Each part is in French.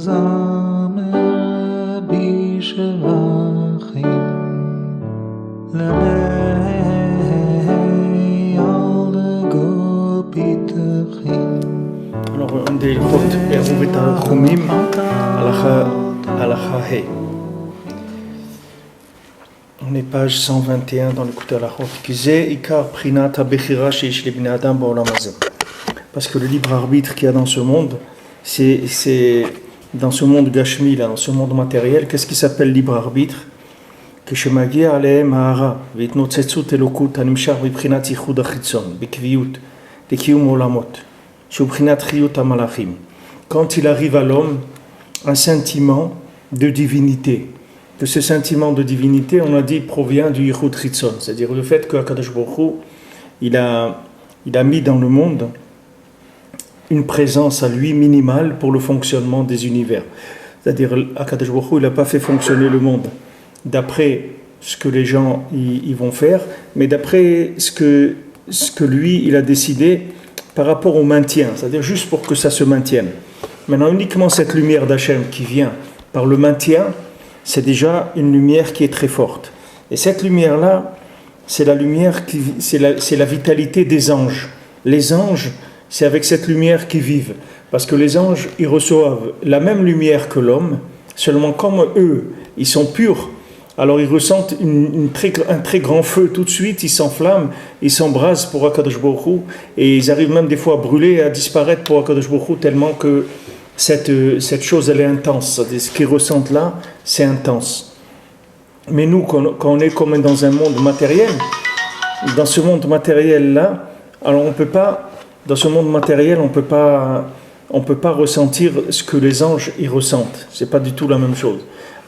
זמר בשבחים לבני על דגו פיתחים. Alors, un des Hot Eruvet Chumim, Halacha He. On est page 121 dans l'écoute Halachot. Kizeh Ikar Prinat HaBechira Sheish Lebnei Adam Ba'olam Hazeh. Parce que le libre arbitre qu'il y a dans ce monde, c'est dans ce monde gashmi, là, dans ce monde matériel, qu'est-ce qui s'appelle libre arbitre? כשמגיע עליהם ההרה והתנוצצות אלוקות הנמשך בבחינת ייחוד החיצון, בקביעות, לקיום עולמות, שהוא בחינת חיות המלאכים. Quand il arrive à l'homme un sentiment de divinité, que ce sentiment de divinité, on a dit, provient du ייחוד חיצון, c'est-à-dire le fait qu'Akadosh Baruch Hu, il a mis dans le monde une présence à lui minimale pour le fonctionnement des univers. C'est-à-dire, Akadosh Baruch Hu, il n'a pas fait fonctionner le monde d'après ce que les gens y vont faire, mais d'après ce que lui, il a décidé par rapport au maintien, c'est-à-dire juste pour que ça se maintienne. Maintenant, uniquement cette lumière d'Hachem qui vient par le maintien, c'est déjà une lumière qui est très forte. Et cette lumière-là, c'est la lumière c'est la vitalité des anges. Les anges, c'est avec cette lumière qu'ils vivent. Parce que les anges, ils reçoivent la même lumière que l'homme, seulement comme eux, ils sont purs, alors ils ressentent un très grand feu tout de suite, ils s'enflamment, ils s'embrasent pour Akadosh Baruch Hu, et ils arrivent même des fois à brûler, à disparaître pour Akadosh Baruch Hu, tellement que cette chose, elle est intense. Ce qu'ils ressentent là, c'est intense. Mais nous, quand on est comme dans un monde matériel, dans ce monde matériel-là, alors on peut pas... Dans ce monde matériel, on peut pas ressentir ce que les anges y ressentent. C'est pas du tout la même chose.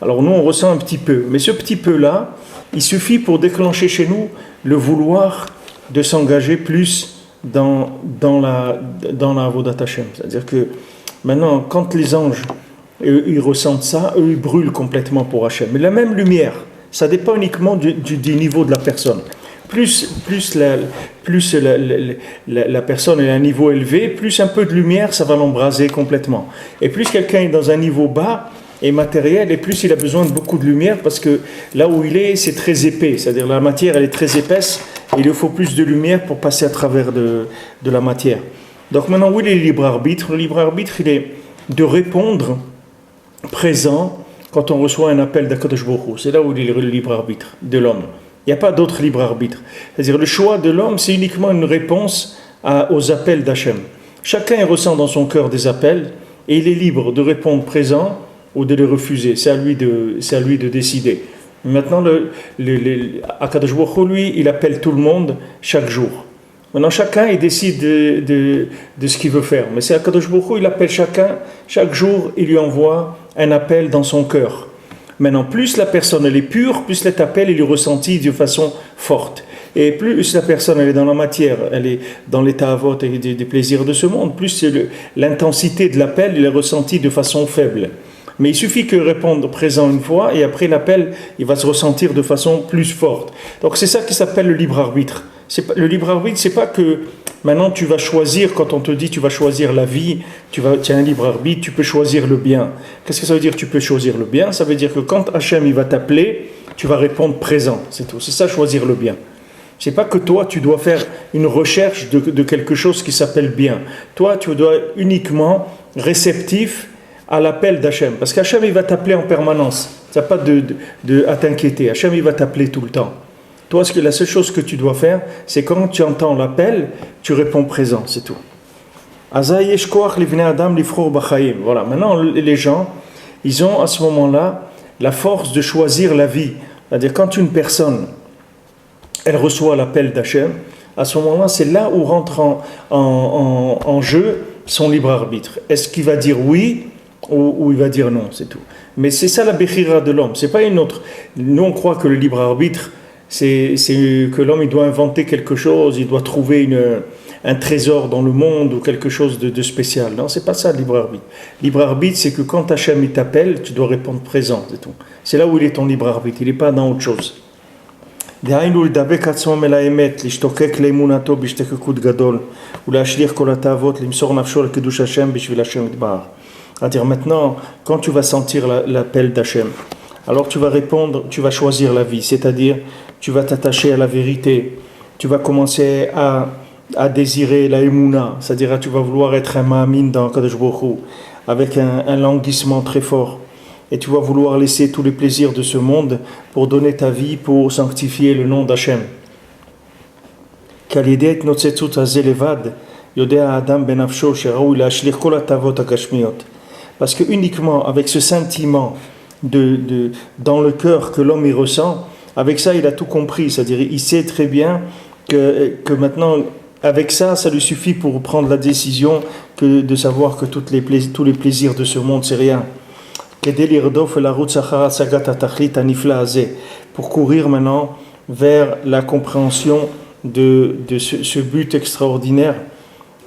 Alors nous, on ressent un petit peu, mais ce petit peu-là, il suffit pour déclencher chez nous le vouloir de s'engager plus dans la Avodat Hashem. C'est-à-dire que maintenant, quand les anges ils ressentent ça, eux ils brûlent complètement pour Hashem. Mais la même lumière, ça dépend uniquement du niveau de la personne. Plus la personne est à un niveau élevé, plus un peu de lumière, ça va l'embraser complètement. Et plus quelqu'un est dans un niveau bas et matériel, et plus il a besoin de beaucoup de lumière, parce que là où il est, c'est très épais. C'est-à-dire la matière, elle est très épaisse, et il lui faut plus de lumière pour passer à travers de la matière. Donc maintenant, où est le libre arbitre? Le libre arbitre, il est de répondre présent quand on reçoit un appel d'Akadosh Baruch Hu. C'est là où il est le libre arbitre de l'homme. Il n'y a pas d'autre libre arbitre. C'est-à-dire le choix de l'homme, c'est uniquement une réponse aux appels d'Hachem. Chacun ressent dans son cœur des appels et il est libre de répondre présent ou de les refuser. C'est à lui de décider. Maintenant, Akadosh Baruch Hu, lui, il appelle tout le monde chaque jour. Maintenant, chacun, il décide de ce qu'il veut faire. Mais c'est Akadosh Baruch Hu, il appelle chacun. Chaque jour, il lui envoie un appel dans son cœur. Maintenant, plus la personne elle est pure, plus cet appel il est ressenti de façon forte. Et plus la personne elle est dans la matière, elle est dans l'état avot et des plaisirs de ce monde, plus l'intensité de l'appel il est ressentie de façon faible. Mais il suffit que répondre présent une fois et après l'appel il va se ressentir de façon plus forte. Donc c'est ça qui s'appelle le libre arbitre. Le libre arbitre, c'est pas que maintenant tu vas choisir, quand on te dit tu vas choisir la vie, tu as un libre arbitre, tu peux choisir le bien. Qu'est-ce que ça veut dire tu peux choisir le bien? Ça veut dire que quand Hachem il va t'appeler, tu vas répondre présent, c'est tout. C'est ça choisir le bien. C'est pas que toi tu dois faire une recherche de quelque chose qui s'appelle bien. Toi tu dois uniquement réceptif à l'appel d'Hachem. Parce qu'Hachem il va t'appeler en permanence. Tu n'as pas à t'inquiéter. Hachem il va t'appeler tout le temps. Toi, la seule chose que tu dois faire, c'est quand tu entends l'appel, tu réponds présent, c'est tout. Voilà, maintenant les gens, ils ont à ce moment-là la force de choisir la vie. C'est-à-dire quand une personne, elle reçoit l'appel d'Hachem, à ce moment-là, c'est là où rentre en jeu son libre arbitre. Est-ce qu'il va dire oui ou il va dire non, c'est tout. Mais c'est ça la bechira de l'homme, c'est pas une autre. Nous on croit que le libre arbitre, c'est que l'homme il doit inventer quelque chose, il doit trouver un trésor dans le monde ou quelque chose de spécial. Non, c'est pas ça le libre arbitre. Libre arbitre, c'est que quand Hachem il t'appelle, tu dois répondre présent, c'est tout. C'est là où il est ton libre arbitre, il n'est pas dans autre chose. דהיינו לדבק עצמם אל האמת, להשתוקק לאמונתו בהשתוקקות גדול ולהשליך כל התאוות, למסור נפשו לקידוש השם בשביל השם יתברך. C'est-à-dire maintenant, quand tu vas sentir l'appel d'Hachem, alors tu vas répondre, tu vas choisir la vie, c'est-à-dire tu vas t'attacher à la vérité, tu vas commencer à désirer la émouna, c'est-à-dire tu vas vouloir être un ma'amin dans Kadosh Baruch Hu, avec un languissement très fort. Et tu vas vouloir laisser tous les plaisirs de ce monde pour donner ta vie, pour sanctifier le nom d'Hachem. Parce que uniquement avec ce sentiment dans le cœur que l'homme y ressent, avec ça il a tout compris, c'est-à-dire il sait très bien que maintenant avec ça lui suffit pour prendre la décision de savoir que tous les plaisirs de ce monde c'est rien. Pour courir maintenant vers la compréhension de ce but extraordinaire,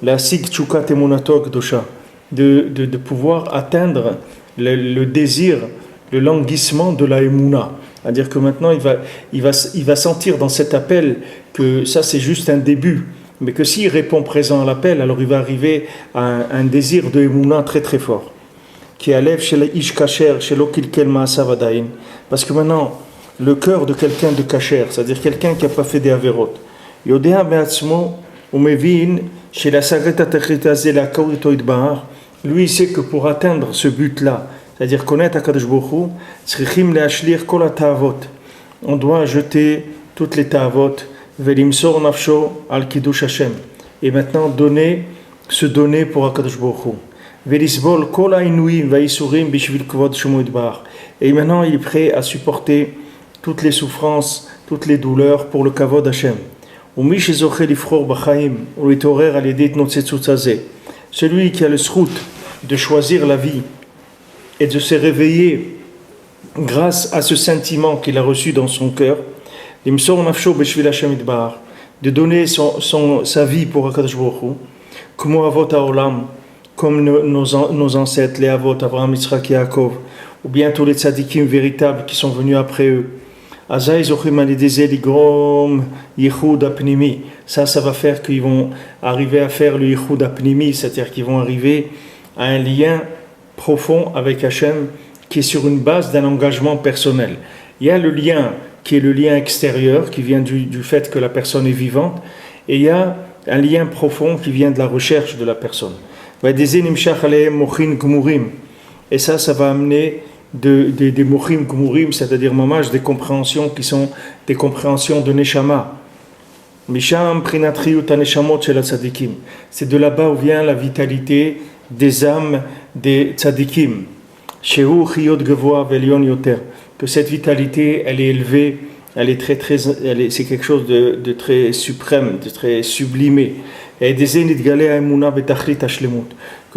la sikchukat emunato kdosha, de pouvoir atteindre le désir, le languissement de la émouna. C'est-à-dire que maintenant il va sentir dans cet appel que ça c'est juste un début, mais que s'il répond présent à l'appel, alors il va arriver à un désir de émouna très très fort. Parce que maintenant, le cœur de quelqu'un de kasher, c'est-à-dire quelqu'un qui n'a pas fait des averot, lui il sait que pour atteindre ce but-là, c'est-à-dire connaître Akadosh Baruch Hu, on doit jeter toutes les ta'avot, velimsor nafsho al kiddush Hashem, et maintenant se donner pour Akadosh Baruch Hu. Et maintenant il est prêt à supporter toutes les souffrances, toutes les douleurs pour le kavod Hashem. Celui qui a le zchut de choisir la vie et de se réveiller grâce à ce sentiment qu'il a reçu dans son cœur, de donner sa vie pour Akadosh Baruch Hu, comme nos ancêtres, les Avot, Abraham, Yitzhak et Yaakov, ou bien tous les tzadikim véritables qui sont venus après eux. Ça va faire qu'ils vont arriver à faire le yichud apnimi, c'est-à-dire qu'ils vont arriver à un lien profond avec Hachem qui est sur une base d'un engagement personnel. Il y a le lien qui est le lien extérieur, qui vient du fait que la personne est vivante, et il y a un lien profond qui vient de la recherche de la personne. Et ça va amener des mochim gumurim, c'est-à-dire mamash, des compréhensions qui sont des compréhensions de neshama. C'est de là-bas où vient la vitalité des âmes des tzadikim. Que cette vitalité, elle est élevée, elle est c'est quelque chose de très suprême, de très sublimé. Et que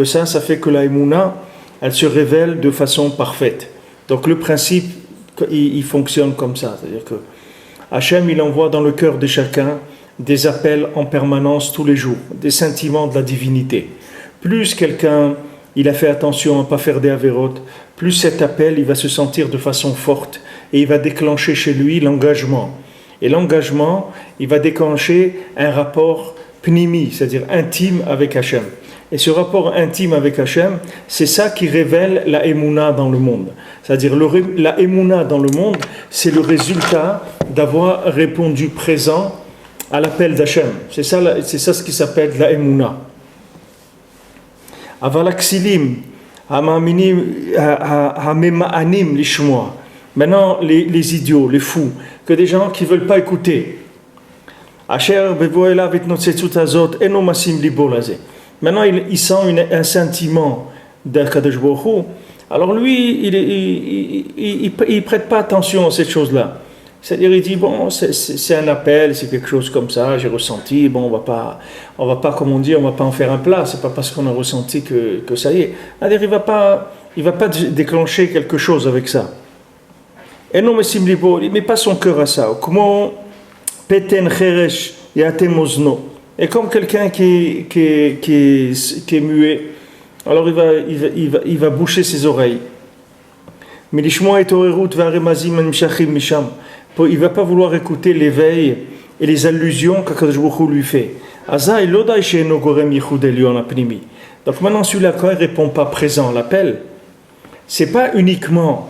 ça fait que la émouna, elle se révèle de façon parfaite. Donc le principe, il fonctionne comme ça, c'est-à-dire que Hachem, il envoie dans le cœur de chacun des appels en permanence tous les jours, des sentiments de la divinité. Plus quelqu'un, il a fait attention à ne pas faire des avérotes, plus cet appel, il va se sentir de façon forte et il va déclencher chez lui l'engagement. Et l'engagement, il va déclencher un rapport pnimi, c'est-à-dire intime avec Hachem. Et ce rapport intime avec Hachem, c'est ça qui révèle la émouna dans le monde. C'est-à-dire la émouna dans le monde, c'est le résultat d'avoir répondu présent à l'appel d'Hachem. C'est ça ce qui s'appelle la émouna. Avalaxilim, hamema'anim lishmoa. Maintenant, les idiots, les fous, que des gens qui ne veulent pas écouter. Maintenant, il sent un sentiment d'Akadosh Baruch Hu. Alors lui, il ne prête pas attention à cette chose-là. C'est-à-dire, il dit, bon, c'est un appel, c'est quelque chose comme ça, j'ai ressenti, bon, on va pas, comme on dit, on va pas en faire un plat, c'est pas parce qu'on a ressenti que ça y est. C'est-à-dire, il va pas déclencher quelque chose avec ça. Et non, mais Simlibo, il met pas son cœur à ça. Comment peten cheresh yatem ozno. Et comme quelqu'un qui est muet, alors il va boucher ses oreilles. Mais l'ishmoa et orerut v'aremazim nimshachim misham. Il ne va pas vouloir écouter l'éveil et les allusions qu'Akadosh Baruch Hu lui fait. Donc maintenant, celui-là, quand il ne répond pas présent à l'appel, ce n'est pas uniquement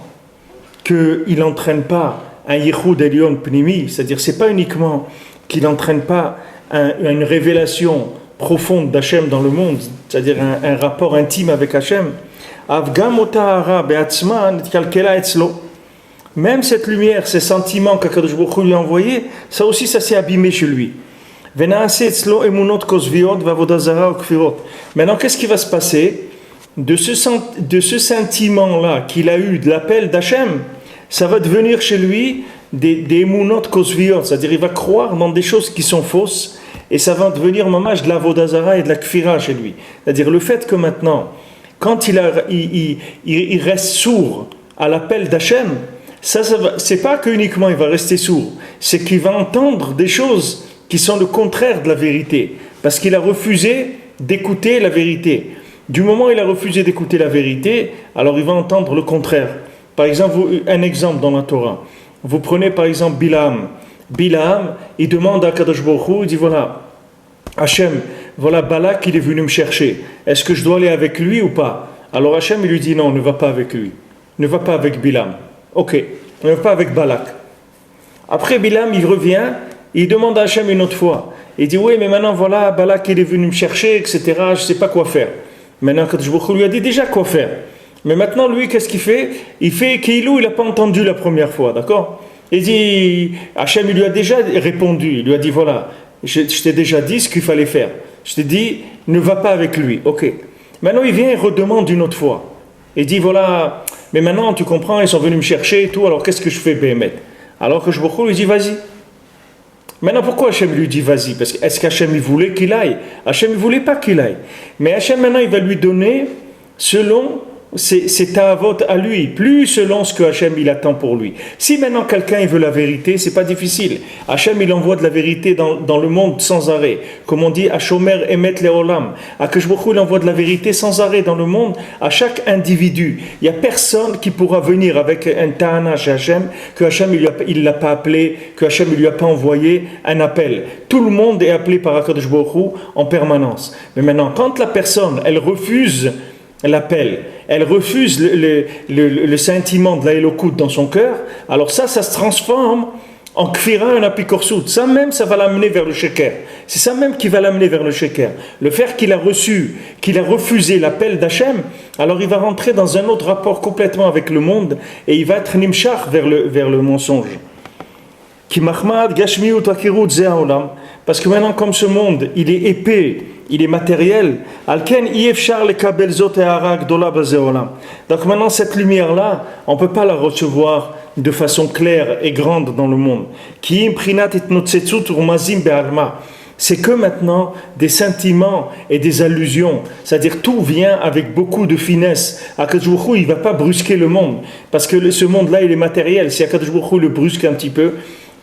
qu'il n'entraîne pas un Yichud Elyon Pnimi, c'est-à-dire ce n'est pas uniquement qu'il n'entraîne pas une révélation profonde d'Hachem dans le monde, c'est-à-dire un rapport intime avec Hachem. Même cette lumière, ces sentiments qu'Akadosh Baruch Hu lui a envoyés, ça aussi, ça s'est abîmé chez lui. Maintenant, qu'est-ce qui va se passer de ce sentiment-là qu'il a eu de l'appel d'Hachem? Ça va devenir chez lui des emunot kosviot, c'est-à-dire il va croire dans des choses qui sont fausses, et ça va devenir mamage de la vodazara et de la kfira chez lui. C'est-à-dire le fait que maintenant, quand il reste sourd à l'appel d'Hachem, c'est pas que uniquement il va rester sourd, c'est qu'il va entendre des choses qui sont le contraire de la vérité, parce qu'il a refusé d'écouter la vérité. Du moment où il a refusé d'écouter la vérité, alors il va entendre le contraire. Par exemple, un exemple dans la Torah. Vous prenez par exemple Bilam. Bilam, il demande à Kadosh Baruch Hu, il dit voilà, Hachem, voilà Balak, il est venu me chercher. Est-ce que je dois aller avec lui ou pas? Alors Hachem, il lui dit non, ne va pas avec lui. Ne va pas avec Bilam. Ok, ne va pas avec Balak. Après Bilam, il revient, il demande à Hachem une autre fois. Il dit oui, mais maintenant voilà, Balak, il est venu me chercher, etc. Je ne sais pas quoi faire. Maintenant, Kadosh Baruch Hu lui a dit déjà quoi faire. Mais maintenant, lui, qu'est-ce qu'il fait? Il fait Keilou, il n'a pas entendu la première fois, d'accord? Il dit, Hachem, il lui a déjà répondu, il lui a dit, voilà, je t'ai déjà dit ce qu'il fallait faire. Je t'ai dit, ne va pas avec lui, ok. Maintenant, il vient et redemande une autre fois. Il dit, voilà, mais maintenant, tu comprends, ils sont venus me chercher et tout, alors qu'est-ce que je fais, Béhémet? Alors que je lui dis, vas-y. Maintenant, pourquoi Hachem lui dit, vas-y? Parce que est-ce qu'Hachem, il voulait qu'il aille? Hachem, il ne voulait pas qu'il aille. Mais Hachem, maintenant, il va lui donner selon c'est ta'avot à lui, plus selon ce que Hachem il attend pour lui. Si maintenant quelqu'un il veut la vérité, c'est pas difficile. Hachem il envoie de la vérité dans le monde sans arrêt. Comme on dit, Hashomer emet leolam. Akadosh Baruch Hu il envoie de la vérité sans arrêt dans le monde à chaque individu. Il n'y a personne qui pourra venir avec un ta'ana chez Hachem que Hachem il l'a pas appelé, que Hachem il lui a pas envoyé un appel. Tout le monde est appelé par Akadosh Baruch Hu en permanence. Mais maintenant, quand la personne elle refuse l'appel, elle refuse le sentiment de la Elokout dans son cœur, alors ça se transforme en kfira, un apikorsut. Ça même, ça va l'amener vers le sheker. C'est ça même qui va l'amener vers le sheker. Le fait qu'il a reçu, qu'il a refusé l'appel d'Hachem, alors il va rentrer dans un autre rapport complètement avec le monde et il va être nimshach vers le mensonge. Parce que maintenant, comme ce monde, il est épais, il est matériel, donc maintenant, cette lumière-là, on ne peut pas la recevoir de façon claire et grande dans le monde. C'est que maintenant, des sentiments et des allusions, c'est-à-dire tout vient avec beaucoup de finesse. Akadosh Baruch Hu, il ne va pas brusquer le monde, parce que ce monde-là, il est matériel. Si Akadosh Baruch Hu le brusque un petit peu,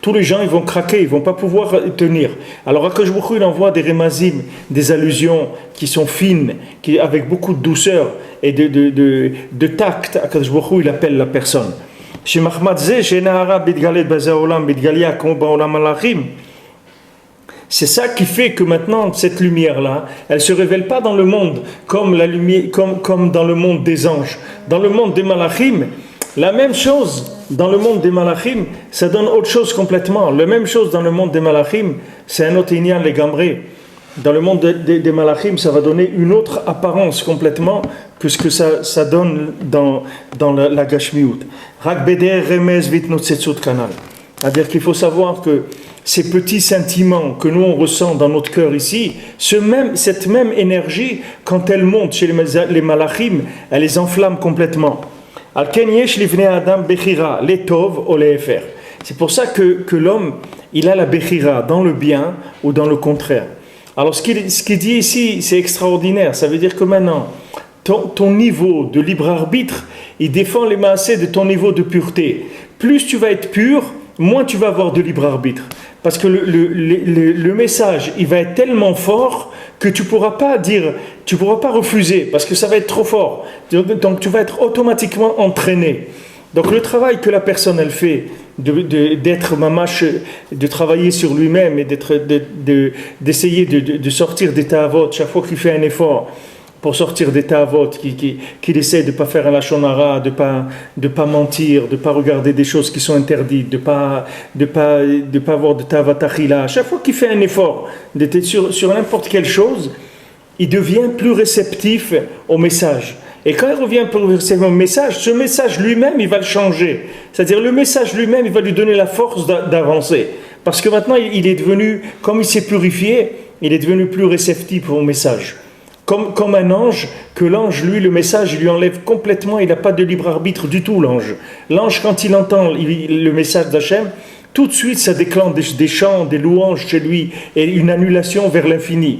tous les gens ils vont craquer, ils ne vont pas pouvoir tenir. Alors Akadosh Baruch Hu, il envoie des remazim, des allusions qui sont fines, avec beaucoup de douceur et de tact. Akadosh Baruch Hu, il appelle la personne. C'est ça qui fait que maintenant cette lumière-là, elle ne se révèle pas dans le monde comme la lumière, comme dans le monde des anges. Dans le monde des malachim, la même chose. Dans le monde des malachim, ça donne autre chose complètement. La même chose dans le monde des malachim, c'est un autre inyan les gambrés. Dans le monde des malachim, ça va donner une autre apparence complètement que ce que ça donne dans la gashmiut. Rak beder remez vitnotsetzut kanal. C'est-à-dire qu'il faut savoir que ces petits sentiments que nous on ressent dans notre cœur ici, cette même énergie, quand elle monte chez les malachim, elle les enflamme complètement. C'est pour ça que l'homme, il a la bechira dans le bien ou dans le contraire. Alors ce qu'il dit ici, c'est extraordinaire. Ça veut dire que maintenant, ton niveau de libre arbitre, il défend les maasés de ton niveau de pureté. Plus tu vas être pur, moins tu vas avoir de libre arbitre. Parce que le message, il va être tellement fort que tu pourras pas refuser, parce que ça va être trop fort. Donc tu vas être automatiquement entraîné. Donc le travail que la personne elle fait, d'être mamash, de travailler sur lui-même et d'essayer de sortir des ta'avot chaque fois qu'il fait un effort, pour sortir des ta'avot, qu'il essaie de ne pas faire un lachon hara, de pas mentir, de ne pas regarder des choses qui sont interdites, de pas avoir de ta'avat achila. À chaque fois qu'il fait un effort d'être sur n'importe quelle chose, il devient plus réceptif au message. Et quand il revient pour recevoir un message, ce message lui-même, il va le changer. C'est-à-dire le message lui-même, il va lui donner la force d'avancer. Parce que maintenant, il est devenu, comme il s'est purifié, il est devenu plus réceptif au message. Comme un ange, que l'ange, lui, le message, il lui enlève complètement, il n'a pas de libre arbitre du tout, l'ange. L'ange, quand il entend le message d'Hachem, tout de suite, ça déclenche des chants, des louanges chez lui, et une annulation vers l'infini.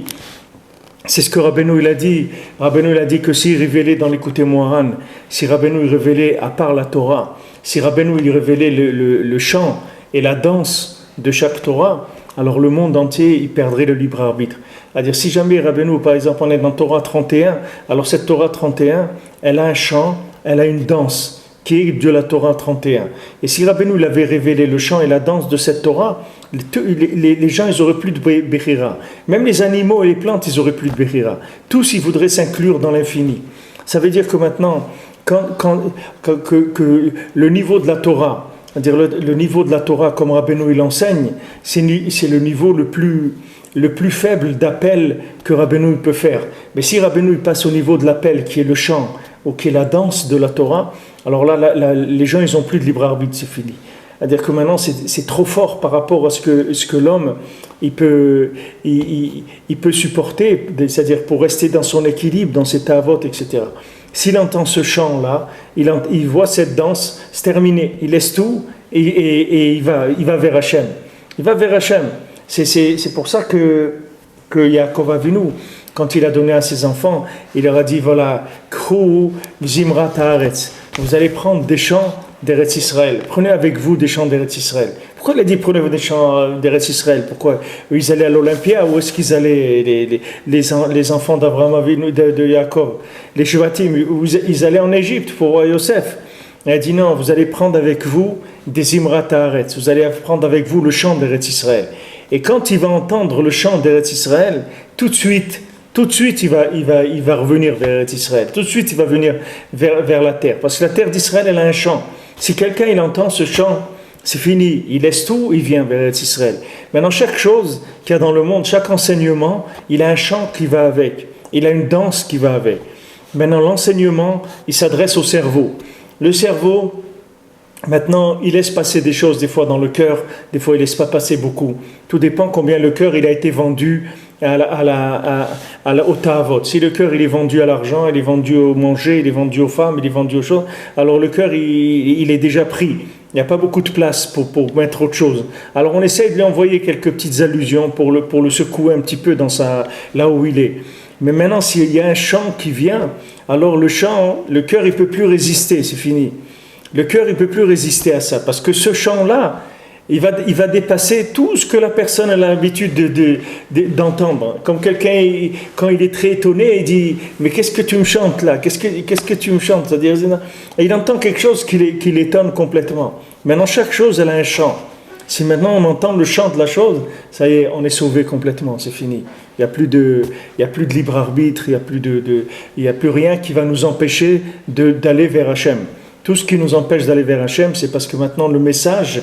C'est ce que Rabbeinu il a dit. Rabbeinu il a dit que s'il révélait dans l'écouté Moharan, si Rabbeinu il révélait à part la Torah, si Rabbeinu il révélait le chant et la danse de chaque Torah, alors le monde entier il perdrait le libre arbitre. C'est-à-dire si jamais Rabbeinu, par exemple, on est dans Torah 31, alors cette Torah 31, elle a un chant, elle a une danse qui est de la Torah 31. Et si Rabbeinu il avait révélé le chant et la danse de cette Torah, les gens ils n'auraient plus de Bechira. Même les animaux et les plantes ils n'auraient plus de Bechira. Tous ils voudraient s'inclure dans l'infini. Ça veut dire que maintenant, que le niveau de la Torah, c'est-à-dire le niveau de la Torah comme Rabbeinu il enseigne, c'est le niveau le plus faible d'appel que Rabbeinu peut faire. Mais si Rabbeinu passe au niveau de l'appel qui est le chant ou qui est la danse de la Torah, alors là, les gens ils n'ont plus de libre arbitre, c'est fini. C'est-à-dire que maintenant c'est trop fort par rapport à ce que l'homme il peut supporter, c'est-à-dire pour rester dans son équilibre, dans ses ta'avot, etc. S'il entend ce chant-là, il voit cette danse, c'est terminé, il laisse tout et il va vers Hachem. Il va vers Hachem. C'est pour ça que Yaakov Avinu, quand il a donné à ses enfants, il leur a dit voilà, Kru Zimrat Haaretz, vous allez prendre des chants d'Eretz Israël. Prenez avec vous des chants d'Eretz Israël. Pourquoi il a dit prenez des chants d'Eretz Israël? Pourquoi ils allaient à l'Olympia ou est-ce qu'ils allaient les enfants d'Abraham Avinu, de Yaakov, les Shevatim, ils allaient en Égypte pour roi Yosef? Il a dit non, vous allez prendre avec vous des Zimrat Haaretz. Vous allez prendre avec vous le chant d'Eretz Israël. Et quand il va entendre le chant d'Eretz Israël, tout de suite, il va revenir vers Eretz Israël. Tout de suite, il va venir vers la terre. Parce que la terre d'Israël, elle a un chant. Si quelqu'un, il entend ce chant, c'est fini. Il laisse tout, il vient vers Eretz Israël. Maintenant, chaque chose qu'il y a dans le monde, chaque enseignement, il a un chant qui va avec. Il a une danse qui va avec. Maintenant, l'enseignement, il s'adresse au cerveau. Le cerveau, maintenant, il laisse passer des choses, des fois dans le cœur, des fois il ne laisse pas passer beaucoup. Tout dépend combien le cœur il a été vendu au ta'avot. Si le cœur il est vendu à l'argent, il est vendu au manger, il est vendu aux femmes, il est vendu aux choses, alors le cœur il est déjà pris. Il n'y a pas beaucoup de place pour mettre autre chose. Alors on essaie de lui envoyer quelques petites allusions pour le secouer un petit peu là où il est. Mais maintenant, s'il y a un chant qui vient, alors le cœur il ne peut plus résister, c'est fini. Le cœur il ne peut plus résister à ça, parce que ce chant-là, il va dépasser tout ce que la personne a l'habitude d'entendre. Comme quelqu'un, quand il est très étonné, il dit « Mais qu'est-ce que tu me chantes là ? Qu'est-ce que tu me chantes ?» C'est-à-dire, il entend quelque chose qui l'étonne complètement. Maintenant, chaque chose, elle a un chant. Si maintenant on entend le chant de la chose, ça y est, on est sauvé complètement, c'est fini. Il n'y a plus de libre arbitre, il n'y a plus rien qui va nous empêcher d'aller vers Hachem. Tout ce qui nous empêche d'aller vers Hachem, c'est parce que maintenant le message,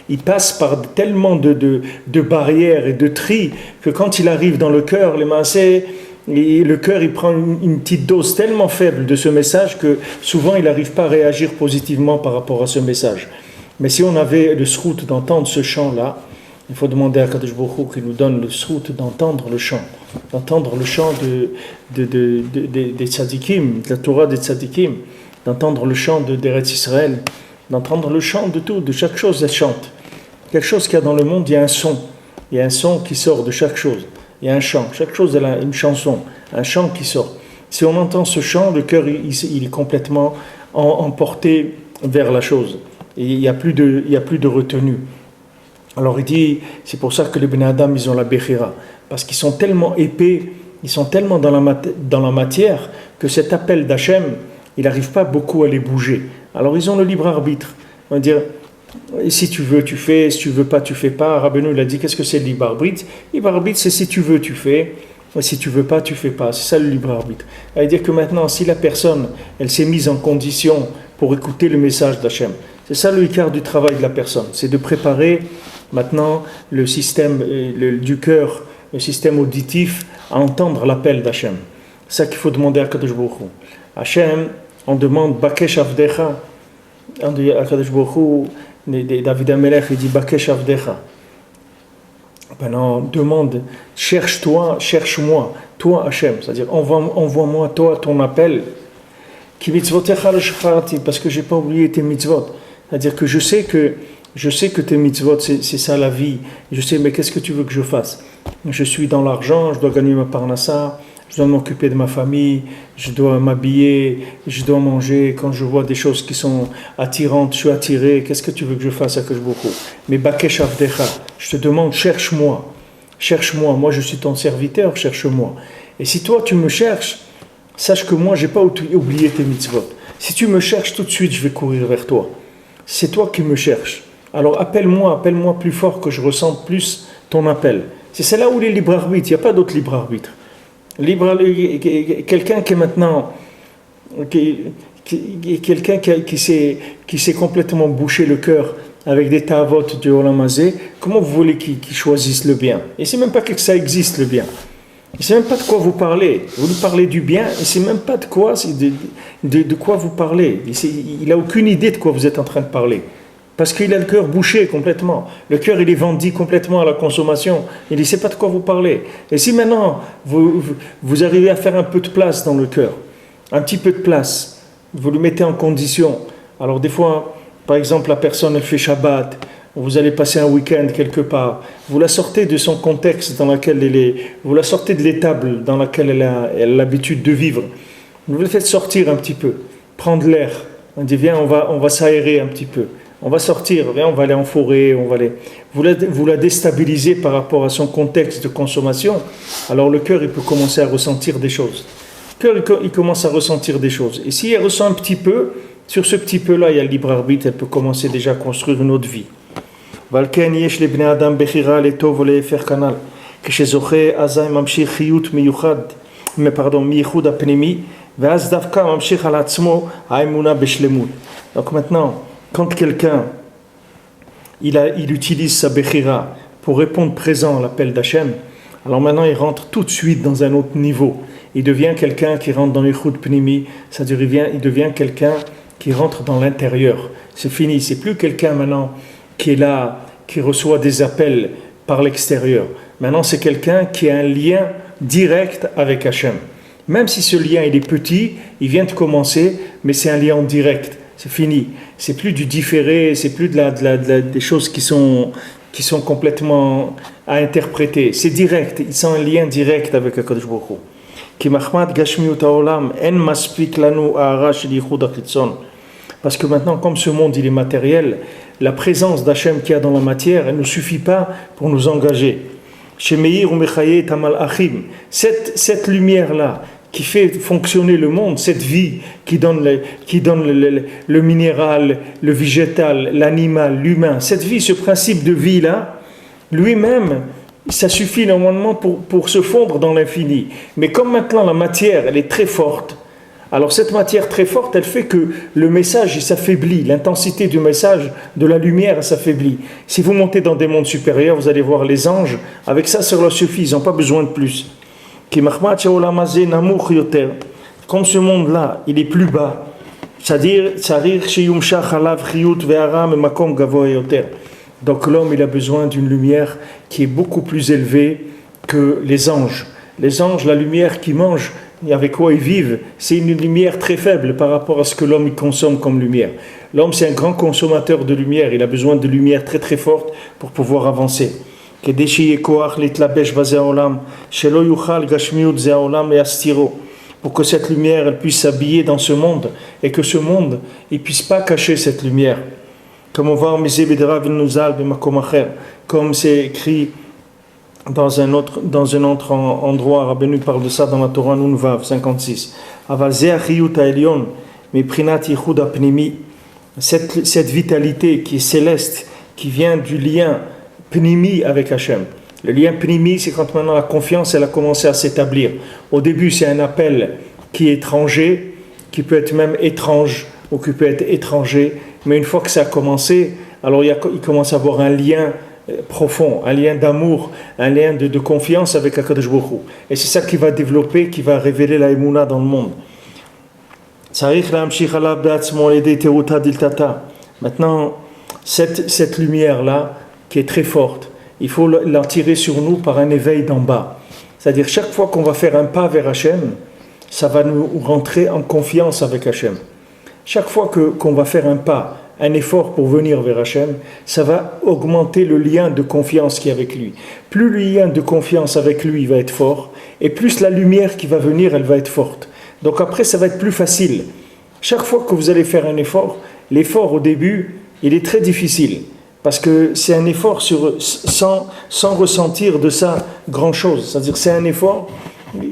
il passe par tellement de barrières et de tri que quand il arrive dans le cœur, le cœur il prend une petite dose tellement faible de ce message que souvent il n'arrive pas à réagir positivement par rapport à ce message. Mais si on avait le srout d'entendre ce chant-là, il faut demander à Kadosh Baruch Hu qu'il nous donne le srout d'entendre le chant des tzadikim, de la Torah des tzadikim, d'entendre le chant d'Eretz Israël, d'entendre le chant de tout, de chaque chose, elle chante. Quelque chose qu'il y a dans le monde, il y a un son. Il y a un son qui sort de chaque chose. Il y a un chant. Chaque chose, elle a une chanson, un chant qui sort. Si on entend ce chant, le cœur, il est complètement emporté vers la chose. Et il n'y a plus de retenue. Alors il dit, c'est pour ça que les Bnei Adam, ils ont la Bechira. Parce qu'ils sont tellement épais, ils sont tellement dans la matière, que cet appel d'Hachem, il n'arrive pas beaucoup à les bouger. Alors ils ont le libre arbitre. On va dire, si tu veux, tu fais, si tu veux pas, tu fais pas. Rabbeinu, il a dit, qu'est-ce que c'est le libre arbitre? Le libre arbitre, c'est si tu veux, tu fais, Si tu veux pas, tu fais pas. C'est ça le libre arbitre. Ça veut dire que maintenant, si la personne, elle s'est mise en condition pour écouter le message d'Hachem, c'est ça le quart du travail de la personne, c'est de préparer maintenant le système du cœur, le système auditif à entendre l'appel d'Hachem. C'est ça qu'il faut demander à Kadosh Baruch Hu. Hachem, on demande Bakesh Avdecha. On dit à Kadosh Baruch Hu, David Amelech, il dit Bakesh Avdecha. Maintenant, on demande, cherche-toi, cherche-moi, toi Hachem, c'est-à-dire envoie-moi toi ton appel, parce que je n'ai pas oublié tes mitzvot, c'est-à-dire que je sais que tes mitzvot, c'est ça la vie, je sais, mais qu'est-ce que tu veux que je fasse? Je suis dans l'argent, je dois gagner ma parnassa, je dois m'occuper de ma famille, je dois m'habiller, je dois manger. Quand je vois des choses qui sont attirantes, je suis attiré. Qu'est-ce que tu veux que je fasse à beaucoup? Mais Bakesh Avdecha, je te demande, cherche-moi. Cherche-moi. Moi, je suis ton serviteur, cherche-moi. Et si toi, tu me cherches, sache que moi, je n'ai pas oublié tes mitzvot. Si tu me cherches tout de suite, je vais courir vers toi. C'est toi qui me cherches. Alors appelle-moi plus fort, que je ressente plus ton appel. C'est là où il est libre arbitre. Il n'y a pas d'autre libre arbitre. Quelqu'un qui est maintenant quelqu'un qui s'est complètement bouché le cœur avec des tavotes du Olam Hazé, comment vous voulez qu'il choisisse le bien? Et c'est même pas que ça existe le bien. Il ne sait même pas de quoi vous parlez. Vous lui parlez du bien, il ne sait même pas de quoi vous parlez. Il n'a aucune idée de quoi vous êtes en train de parler. Parce qu'il a le cœur bouché complètement. Le cœur, il est vendu complètement à la consommation. Il ne sait pas de quoi vous parlez. Et si maintenant, vous arrivez à faire un peu de place dans le cœur, un petit peu de place, vous le mettez en condition. Alors des fois, par exemple, la personne, elle fait Shabbat, vous allez passer un week-end quelque part, vous la sortez de son contexte dans lequel elle est, vous la sortez de l'étable dans laquelle elle a l'habitude de vivre. Vous la faites sortir un petit peu, prendre l'air. On dit, viens, on va s'aérer un petit peu. On va sortir, viens, on va aller en forêt, vous la déstabilisez par rapport à son contexte de consommation, alors le cœur, il peut commencer à ressentir des choses. Le cœur, il commence à ressentir des choses. Et si elle ressent un petit peu, sur ce petit peu-là, il y a le libre arbitre, elle peut commencer déjà à construire une autre vie. Valken yesh le bnei adam bechira letov ou lefer kanal. כשזוכה אזי ממשיך חיות מיוחד, מייחוד הפנימי, ואז דווקא ממשיך על עצמו האמונה בשלמות. Donc maintenant, quand quelqu'un il utilise sa bechira pour répondre présent à l'appel d'Hachem, alors maintenant il rentre tout de suite dans un autre niveau. Il devient quelqu'un qui rentre dans les chouds pnimi, c'est-à-dire il devient quelqu'un qui rentre dans l'intérieur. C'est fini, c'est plus quelqu'un maintenant qui est là, qui reçoit des appels par l'extérieur. Maintenant c'est quelqu'un qui a un lien direct avec Hachem. Même si ce lien il est petit, il vient de commencer, mais c'est un lien en direct. C'est fini. C'est plus du différé, c'est plus des choses qui sont complètement à interpréter. C'est direct. Ils sont un lien direct avec HaKadosh Baruch Hu. Ki machmat gashmiut haolam en maspik lanu ha'ara shel yichud hachitzon. Parce que maintenant, comme ce monde il est matériel, la présence d'Hachem qu'il y a dans la matière, elle ne suffit pas pour nous engager. Shemeir u mechaye tamal achim. Cette lumière-là, qui fait fonctionner le monde, cette vie qui donne le minéral, le végétal, l'animal, l'humain, cette vie, ce principe de vie-là, lui-même, ça suffit normalement pour se fondre dans l'infini. Mais comme maintenant la matière, elle est très forte, alors cette matière très forte, elle fait que le message il s'affaiblit, l'intensité du message, de la lumière, elle s'affaiblit. Si vous montez dans des mondes supérieurs, vous allez voir les anges, avec ça leur suffit, ils n'ont pas besoin de plus. Comme ce monde-là, il est plus bas, c'est-à-dire, donc l'homme, il a besoin d'une lumière qui est beaucoup plus élevée que les anges. Les anges, la lumière qu'ils mangent, avec quoi ils vivent, c'est une lumière très faible par rapport à ce que l'homme consomme comme lumière. L'homme, c'est un grand consommateur de lumière, il a besoin de lumière très très forte pour pouvoir avancer. Pour que cette lumière elle puisse s'habiller dans ce monde et que ce monde ne puisse pas cacher cette lumière. Comme on voit comme c'est écrit dans un autre endroit, Rabbeinu parle de ça dans la Torah Nunvav 56. Cette vitalité qui est céleste, qui vient du lien Pnimi avec Hachem. Le lien pnimi, c'est quand maintenant la confiance elle a commencé à s'établir. Au début, c'est un appel qui est étranger, qui peut être même étrange ou qui peut être étranger. Mais une fois que ça a commencé, alors il commence à avoir un lien profond, un lien d'amour, un lien de confiance avec HaKadosh Baruch Hu. Et c'est ça qui va développer, qui va révéler la Emouna dans le monde. Maintenant, cette lumière-là, qui est très forte, il faut la tirer sur nous par un éveil d'en bas. C'est-à-dire, chaque fois qu'on va faire un pas vers Hachem, ça va nous rentrer en confiance avec Hachem. Chaque fois qu'on va faire un pas, un effort pour venir vers Hachem, ça va augmenter le lien de confiance qui est avec lui. Plus le lien de confiance avec lui va être fort, et plus la lumière qui va venir, elle va être forte. Donc après, ça va être plus facile. Chaque fois que vous allez faire un effort, l'effort au début, il est très difficile. Parce que c'est un effort sans ressentir de ça grand-chose. C'est-à-dire c'est un effort,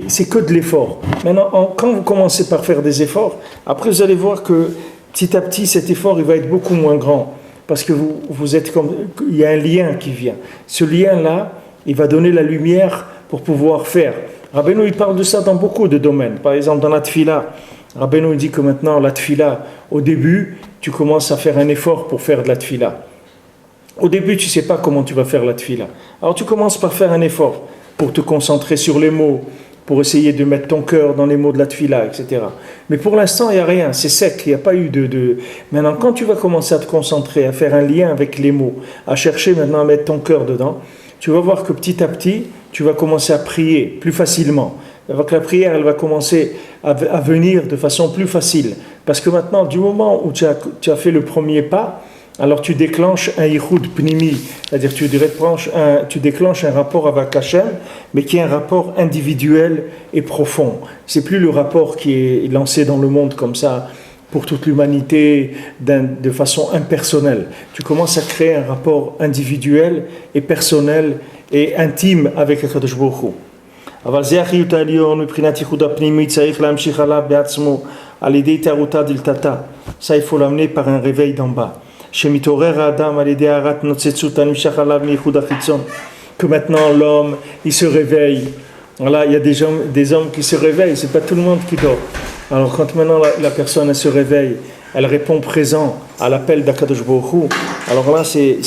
c'est que de l'effort. Maintenant, quand vous commencez par faire des efforts, après vous allez voir que petit à petit, cet effort il va être beaucoup moins grand. Parce que vous êtes comme... Il y a un lien qui vient. Ce lien-là, il va donner la lumière pour pouvoir faire. Rabbeinu, il parle de ça dans beaucoup de domaines. Par exemple, dans la tfila, Rabbeinu dit que maintenant, la tfila, au début, tu commences à faire un effort pour faire de la tfila. Au début, tu ne sais pas comment tu vas faire la tfila. Alors, tu commences par faire un effort pour te concentrer sur les mots, pour essayer de mettre ton cœur dans les mots de la tfila, etc. Mais pour l'instant, il n'y a rien, c'est sec, il n'y a pas eu de... Maintenant, quand tu vas commencer à te concentrer, à faire un lien avec les mots, à chercher maintenant à mettre ton cœur dedans, tu vas voir que petit à petit, tu vas commencer à prier plus facilement. Alors que la prière, elle va commencer à venir de façon plus facile. Parce que maintenant, du moment où tu as fait le premier pas, alors tu déclenches un yichud pnimi, c'est-à-dire tu déclenches un rapport avec Hachem, mais qui est un rapport individuel et profond. C'est plus le rapport qui est lancé dans le monde comme ça, pour toute l'humanité, de façon impersonnelle. Tu commences à créer un rapport individuel et personnel et intime avec HaKadosh Baruch Hu. אבל זה החיות העליון מבחינת ייחוד הפנימי צריך להמשיך עליו בעצמו על ידי התערותא דלתתא. Ça il faut l'amener par un réveil d'en bas. שמתעורר האדם על ידי הערת נוצצות הנמשך עליו מייחוד החיצון. Que maintenant l'homme il se réveille. Voilà, il y a des hommes qui se réveillent, c'est pas tout le monde qui dort. Alors quand maintenant la personne elle se réveille, elle répond présent à l'appel d'Akadosh Baruch Hu, alors là c'est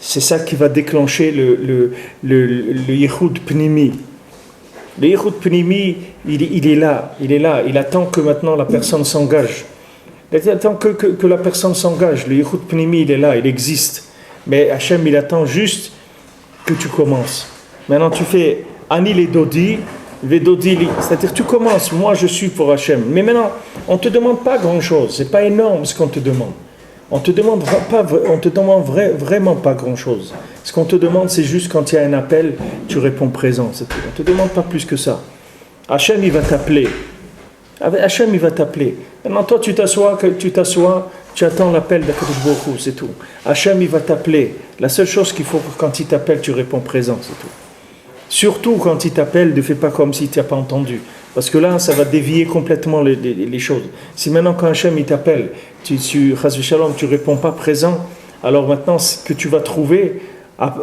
ça qui va déclencher le yichud pnimi. Le yichud pnimi, il est là, il attend que maintenant la personne s'engage. Il attend que la personne s'engage. Le yichud pnimi, il est là, il existe. Mais Hachem, il attend juste que tu commences. Maintenant tu fais Ani les Dodi, Vedodili, c'est-à-dire tu commences, moi je suis pour Hachem. Mais maintenant, on ne te demande pas grand-chose, c'est pas énorme ce qu'on te demande. On te demande vraiment pas grand-chose. Ce qu'on te demande, c'est juste quand il y a un appel, tu réponds présent, c'est tout. On ne te demande pas plus que ça. Hachem, il va t'appeler. Hachem, il va t'appeler. Maintenant, toi, tu t'assois, tu attends l'appel d'Akadosh Baruch Hu, c'est tout. Hachem, il va t'appeler. La seule chose qu'il faut, quand il t'appelle, tu réponds présent, c'est tout. Surtout quand il t'appelle, ne fais pas comme si tu n'as pas entendu. Parce que là, ça va dévier complètement les choses. Si maintenant, quand Hachem il t'appelle, tu réponds pas présent, alors maintenant, ce que tu vas trouver,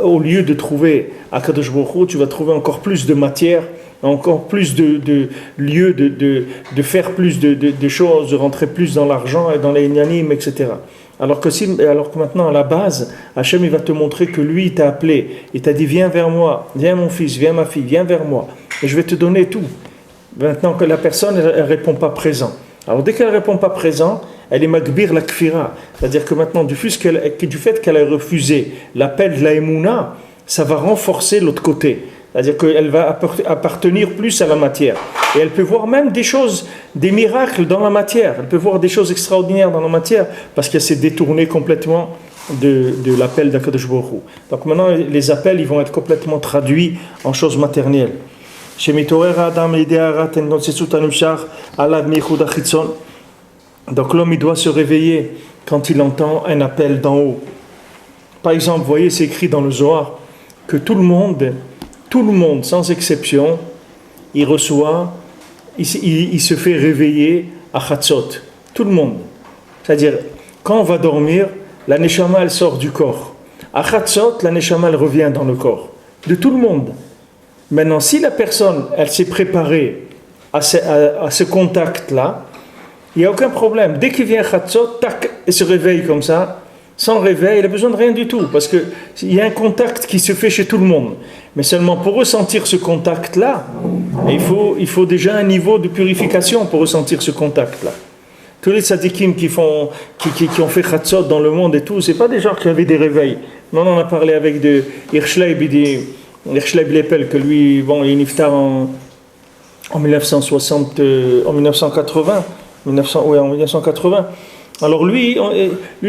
au lieu de trouver Akadosh Baruch Hu, tu vas trouver encore plus de matière, encore plus de lieux de faire plus de choses, de rentrer plus dans l'argent et dans les inyanim, etc. Alors que maintenant, à la base, Hachem il va te montrer que lui, il t'a appelé. Il t'a dit, viens vers moi, viens mon fils, viens ma fille, viens vers moi. Et je vais te donner tout. Maintenant que la personne, elle ne répond pas présent. Alors dès qu'elle ne répond pas présent, elle est magbir la kfira. C'est-à-dire que maintenant, du fait qu'elle a refusé l'appel de la Emouna, ça va renforcer l'autre côté. C'est-à-dire qu'elle va appartenir plus à la matière. Et elle peut voir même des choses, des miracles dans la matière. Elle peut voir des choses extraordinaires dans la matière parce qu'elle s'est détournée complètement de l'appel d'Akadosh Baruch Hu. Donc maintenant, les appels ils vont être complètement traduits en choses matérielles. Donc l'homme il doit se réveiller quand il entend un appel d'en haut. Par exemple, vous voyez, c'est écrit dans le Zohar que tout le monde, sans exception, il reçoit, il se fait réveiller à Chatzot. Tout le monde. C'est-à-dire, quand on va dormir, la Neshama, elle sort du corps. À Chatzot, la Neshama, elle revient dans le corps. de tout le monde. Maintenant, si la personne, elle s'est préparée à ce contact-là, il n'y a aucun problème. Dès qu'il vient Chatzot, tac, il se réveille comme ça, sans réveil, il n'a besoin de rien du tout, parce qu'il y a un contact qui se fait chez tout le monde. Mais seulement pour ressentir ce contact-là, il faut déjà un niveau de purification pour ressentir ce contact-là. Tous les tzadikim qui ont fait Chatzot dans le monde et tout, c'est pas des gens qui avaient des réveils. Non, on a parlé avec de Hirschleib, Hirschleib Lepel, que lui, bon, il est niftar en 1980. En 1980. Alors lui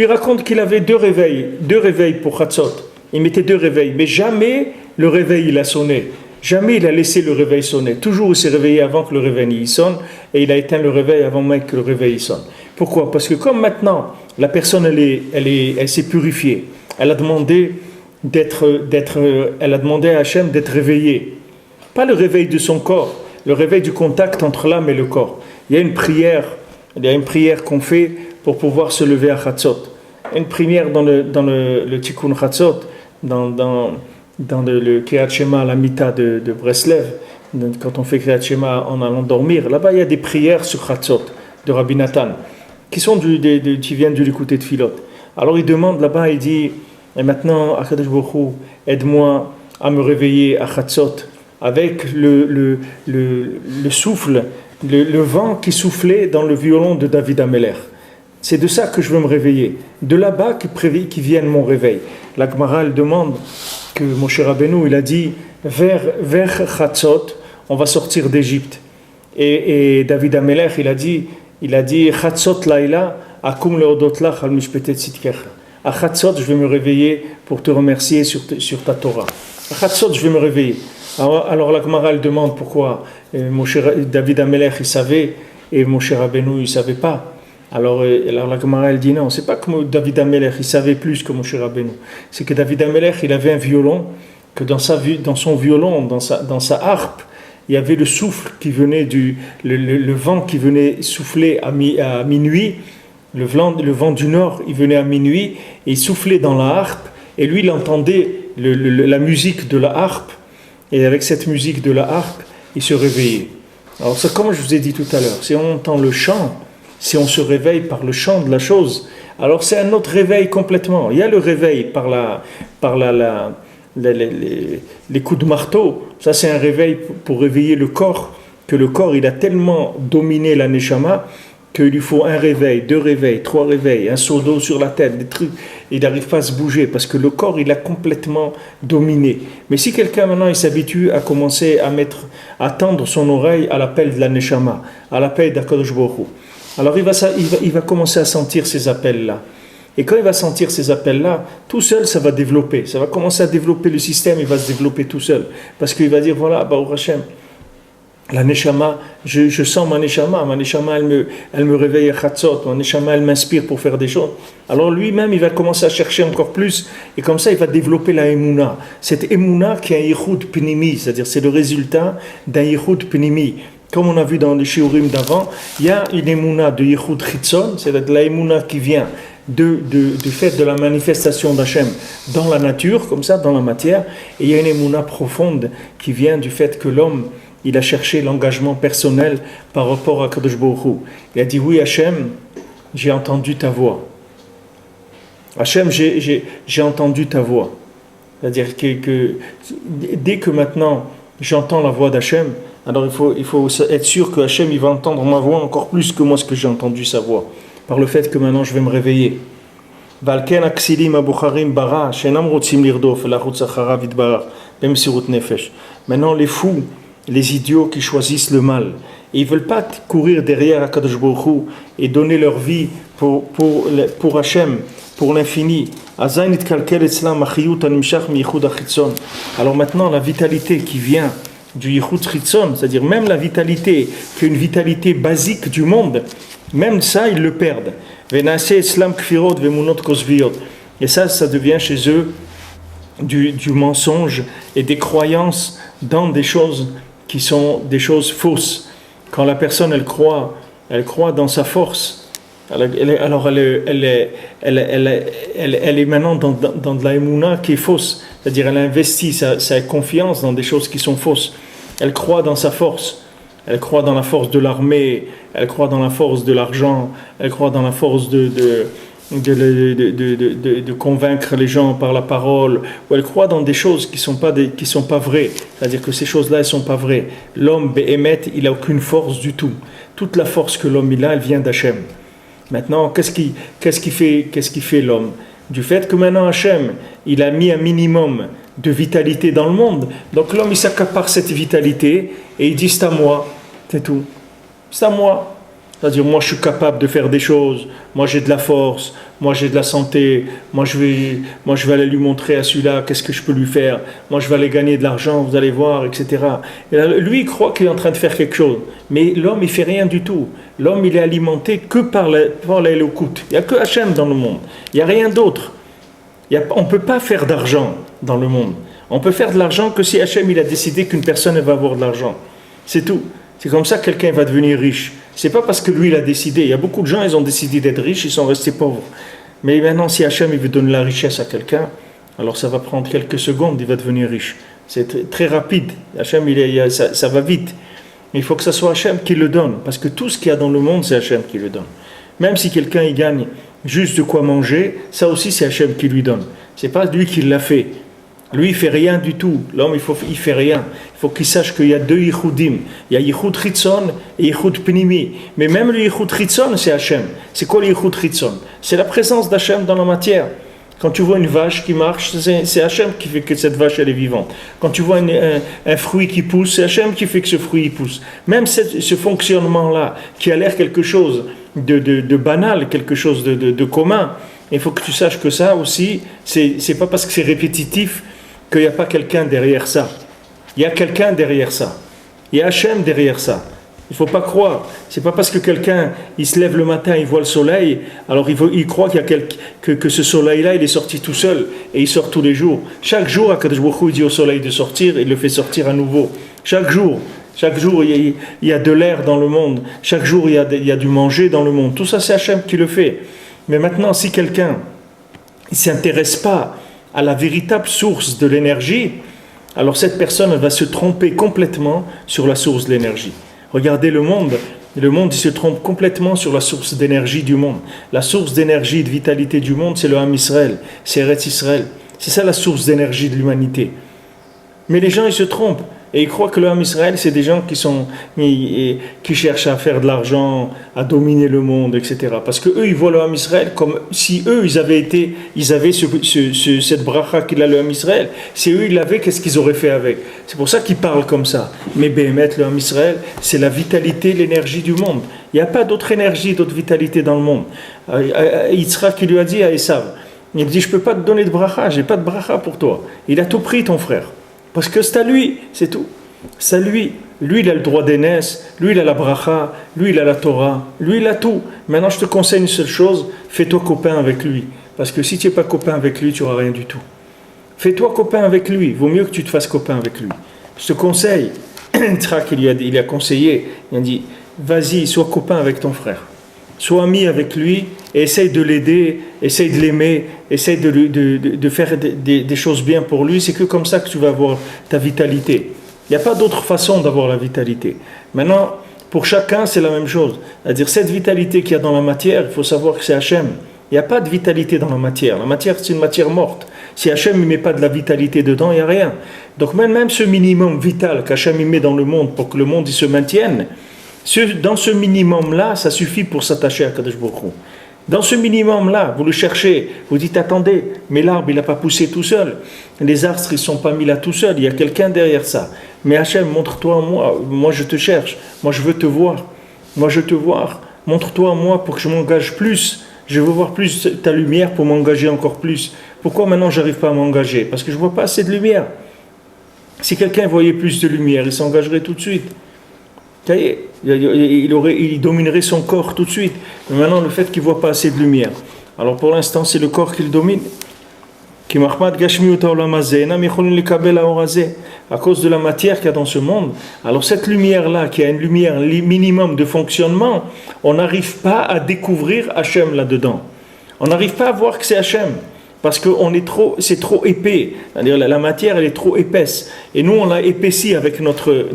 raconte qu'il avait deux réveils pour Chatzot. Il mettait 2 réveils, mais jamais le réveil il a sonné. Jamais il a laissé le réveil sonner. Toujours il s'est réveillé avant que le réveil il sonne et il a éteint le réveil avant même que le réveil il sonne. Pourquoi? Parce que comme maintenant la personne elle s'est purifiée, elle a demandé à Hachem d'être réveillée. Pas le réveil de son corps, le réveil du contact entre l'âme et le corps. Il y a une prière qu'on fait pour pouvoir se lever à Chatzot. Une prière dans le Tikkun Chatzot, dans le Kriyat Shema, la Mita de Breslev, quand on fait Kriyat Shema en allant dormir, là-bas il y a des prières sur Chatzot de Rabbi Nathan, qui viennent du Likutei Tfilot. Alors il demande là-bas, il dit, et maintenant, Akadosh Baruch Hu, aide-moi à me réveiller à Chatzot, avec le souffle, le vent qui soufflait dans le violon de David Ameler. C'est de ça que je veux me réveiller. De là-bas qui vienne mon réveil. La Gemara elle demande que Moshe Rabbeinu il a dit vers Chatzot, on va sortir d'Égypte. Et David Ameler il a dit Chatzot laïla akum leodot lach al mishpetet tzidkecha. À Chatzot je vais me réveiller pour te remercier sur ta Torah. À Chatzot je vais me réveiller. Alors la Gemara elle demande pourquoi David Ameler il savait et Moshe Rabbeinu il savait pas. Alors la Gemara elle dit non, c'est pas que David Ameler il savait plus que Moshe Rabbeinu. C'est que David Ameler il avait un violon, que dans son violon, dans sa harpe, il y avait le souffle qui venait le vent qui venait souffler à minuit. Le vent du nord, il venait à minuit et il soufflait dans la harpe et lui il entendait la musique de la harpe et avec cette musique de la harpe, il se réveillait. Alors c'est comme je vous ai dit tout à l'heure, si on entend le chant, si on se réveille par le chant de la chose, alors c'est un autre réveil complètement. Il y a le réveil par les coups de marteau. Ça c'est un réveil pour réveiller le corps, que le corps il a tellement dominé la neshama qu'il lui faut 1 réveil, 2 réveils, 3 réveils, un seau d'eau sur la tête, des trucs. Il n'arrive pas à se bouger parce que le corps il a complètement dominé. Mais si quelqu'un maintenant il s'habitue à commencer à tendre son oreille à l'appel de la neshama, à l'appel d'Akadosh Baruch Hu, alors il va commencer à sentir ces appels-là. Et quand il va sentir ces appels-là, tout seul, ça va développer. Ça va commencer à développer le système, il va se développer tout seul. Parce qu'il va dire, voilà, Baruch Hashem, la neshama, je sens ma neshama elle me réveille à Chatzot, ma neshama, elle m'inspire pour faire des choses. Alors lui-même, il va commencer à chercher encore plus, et comme ça, il va développer la Emouna. Cette Emouna qui est un yichud pnimi, c'est-à-dire c'est le résultat d'un yichud pnimi. Comme on a vu dans les shiurim d'avant, il y a une émouna de Yichud Chitzon, c'est-à-dire la émouna qui vient du fait de la manifestation d'Hachem dans la nature, comme ça, dans la matière, et il y a une émouna profonde qui vient du fait que l'homme, il a cherché l'engagement personnel par rapport à Kadosh Baruch Hu. Il a dit, oui Hachem, j'ai entendu ta voix. Hachem, j'ai entendu ta voix. C'est-à-dire que dès que maintenant j'entends la voix d'Hachem, alors il faut être sûr que Hachem il va entendre ma voix encore plus que moi ce que j'ai entendu sa voix, par le fait que maintenant je vais me réveiller. Maintenant les fous, les idiots qui choisissent le mal, et ils ne veulent pas courir derrière Akadosh Baruch Hu et donner leur vie pour Hachem, pour l'infini. Alors maintenant la vitalité qui vient du Yichud Chitzon, c'est-à-dire même la vitalité, qui est une vitalité basique du monde, même ça, ils le perdent. Et ça devient chez eux du mensonge et des croyances dans des choses qui sont des choses fausses. Quand la personne, elle croit dans sa force, alors elle est maintenant dans de la émouna qui est fausse. C'est-à-dire elle investit sa confiance dans des choses qui sont fausses. Elle croit dans sa force. Elle croit dans la force de l'armée, elle croit dans la force de l'argent, elle croit dans la force de convaincre les gens par la parole, ou elle croit dans des choses qui sont pas vraies. C'est-à-dire que ces choses-là, elles sont pas vraies. L'homme, Béhémet, il n'a aucune force du tout. Toute la force que l'homme il a, elle vient d'Hachem. Maintenant, qu'est-ce qui fait l'homme? Du fait que maintenant Hachem, il a mis un minimum de vitalité dans le monde, donc l'homme il s'accapare cette vitalité et il dit c'est à moi, c'est tout. C'est à moi. C'est-à-dire moi je suis capable de faire des choses, moi j'ai de la force, moi j'ai de la santé, moi je vais aller lui montrer à celui-là qu'est-ce que je peux lui faire, moi je vais aller gagner de l'argent, vous allez voir, etc. Et là, lui il croit qu'il est en train de faire quelque chose, mais l'homme il fait rien du tout. L'homme il est alimenté que par l'Elokout. Il n'y a que Hachem dans le monde, il n'y a rien d'autre. On ne peut pas faire d'argent dans le monde. On peut faire de l'argent que si Hachem il a décidé qu'une personne va avoir de l'argent. C'est tout. C'est comme ça que quelqu'un va devenir riche. C'est pas parce que lui il a décidé. Il y a beaucoup de gens, ils ont décidé d'être riches, ils sont restés pauvres. Mais maintenant, si Hachem il veut donner la richesse à quelqu'un, alors ça va prendre quelques secondes, il va devenir riche. C'est très rapide. Hachem, ça va vite. Mais il faut que ce soit Hachem qui le donne. Parce que tout ce qu'il y a dans le monde, c'est Hachem qui le donne. Même si quelqu'un il gagne juste de quoi manger, ça aussi c'est Hachem qui lui donne. C'est pas lui qui l'a fait. Lui il fait rien du tout. L'homme il fait rien. Il faut qu'il sache qu'il y a deux yichudim. Il y a yichud ritzon et yichud pnimi. Mais même le yichud ritzon c'est Hachem. C'est quoi le yichud ritzon? C'est la présence d'Hachem dans la matière. Quand tu vois une vache qui marche, c'est Hachem qui fait que cette vache elle est vivante. Quand tu vois un fruit qui pousse, c'est Hachem qui fait que ce fruit il pousse. Même ce fonctionnement-là, qui a l'air quelque chose de banal, quelque chose de commun, il faut que tu saches que ça aussi, c'est pas parce que c'est répétitif qu'il n'y a pas quelqu'un derrière ça. Il y a quelqu'un derrière ça. Il y a Hachem derrière ça. Il ne faut pas croire. C'est pas parce que quelqu'un il se lève le matin, il voit le soleil, alors il croit qu'il y a que ce soleil-là, il est sorti tout seul et il sort tous les jours. Chaque jour, Akadosh Baruch Hu, il dit au soleil de sortir, il le fait sortir à nouveau. Chaque jour, il y a de l'air dans le monde. Chaque jour, il y a du manger dans le monde. Tout ça, c'est Hachem qui le fait. Mais maintenant, si quelqu'un ne s'intéresse pas à la véritable source de l'énergie, alors cette personne elle va se tromper complètement sur la source de l'énergie. Regardez le monde il se trompe complètement sur la source d'énergie du monde. La source d'énergie et de vitalité du monde, c'est le Ham Israël, c'est Eretz Israël. C'est ça la source d'énergie de l'humanité. Mais les gens, ils se trompent. Et ils croient que le Ham Israël, c'est des gens qui cherchent à faire de l'argent, à dominer le monde, etc. Parce que eux, ils voient le Ham Israël comme si eux, ils avaient cette bracha qu'il a le Ham Israël. Si eux, ils l'avaient, qu'est-ce qu'ils auraient fait avec? C'est pour ça qu'ils parlent comme ça. Mais Béhémet, le Ham Israël, c'est la vitalité, l'énergie du monde. Il n'y a pas d'autre énergie, d'autre vitalité dans le monde. Yitzhak qui lui a dit à Esav, il dit, je ne peux pas te donner de bracha, je n'ai pas de bracha pour toi. Il a tout pris, ton frère. Parce que c'est à lui, c'est tout. C'est à lui. Lui, il a le droit d'aînesse, lui, il a la bracha, lui, il a la Torah, lui, il a tout. Maintenant, je te conseille une seule chose, fais-toi copain avec lui. Parce que si tu n'es pas copain avec lui, tu n'auras rien du tout. Fais-toi copain avec lui, vaut mieux que tu te fasses copain avec lui. Je te conseille, Trak, il a conseillé, il a dit, vas-y, sois copain avec ton frère. Sois ami avec lui et essaye de l'aider, essaye de l'aimer, essaye de faire des choses bien pour lui. C'est que comme ça que tu vas avoir ta vitalité. Il n'y a pas d'autre façon d'avoir la vitalité. Maintenant, pour chacun, c'est la même chose. C'est-à-dire, cette vitalité qu'il y a dans la matière, il faut savoir que c'est Hachem. Il n'y a pas de vitalité dans la matière. La matière, c'est une matière morte. Si Hachem ne met pas de la vitalité dedans, il n'y a rien. Donc même ce minimum vital qu'Hachem met dans le monde pour que le monde il se maintienne, dans ce minimum-là, ça suffit pour s'attacher à Kadosh Baruch Hu. Dans ce minimum-là, vous le cherchez, vous dites, attendez, mais l'arbre, il n'a pas poussé tout seul. Les astres, ils ne sont pas mis là tout seuls, il y a quelqu'un derrière ça. Mais Hachem, montre-toi moi je te cherche, moi je veux te voir. Moi je veux te voir, montre-toi moi pour que je m'engage plus. Je veux voir plus ta lumière pour m'engager encore plus. Pourquoi maintenant je n'arrive pas à m'engager? Parce que je ne vois pas assez de lumière. Si quelqu'un voyait plus de lumière, il s'engagerait tout de suite. Ça y est, il dominerait son corps tout de suite. Mais maintenant, le fait qu'il ne voit pas assez de lumière. Alors pour l'instant, c'est le corps qui le domine. À cause de la matière qu'il y a dans ce monde. Alors cette lumière-là, qui a une lumière minimum de fonctionnement, on n'arrive pas à découvrir Hachem là-dedans. On n'arrive pas à voir que c'est Hachem. Parce que c'est trop épais. C'est-à-dire la matière, elle est trop épaisse. Et nous, on l'a épaissi avec notre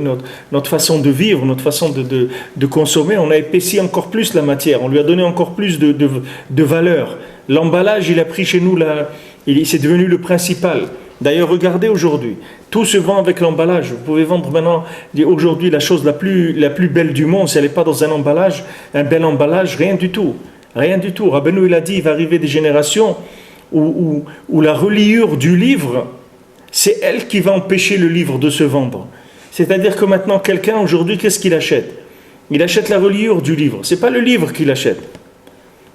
façon de vivre, notre façon de consommer. On a épaissi encore plus la matière. On lui a donné encore plus de valeur. L'emballage, il a pris chez nous, c'est devenu le principal. D'ailleurs, regardez aujourd'hui. Tout se vend avec l'emballage. Vous pouvez vendre maintenant, aujourd'hui, la chose la plus belle du monde, si elle n'est pas dans un bel emballage, rien du tout. Rien du tout. Rabbeinu, il a dit, il va arriver des générations où la reliure du livre, c'est elle qui va empêcher le livre de se vendre. C'est-à-dire que maintenant, quelqu'un, aujourd'hui, qu'est-ce qu'il achète? Il achète la reliure du livre. Ce n'est pas le livre qu'il achète.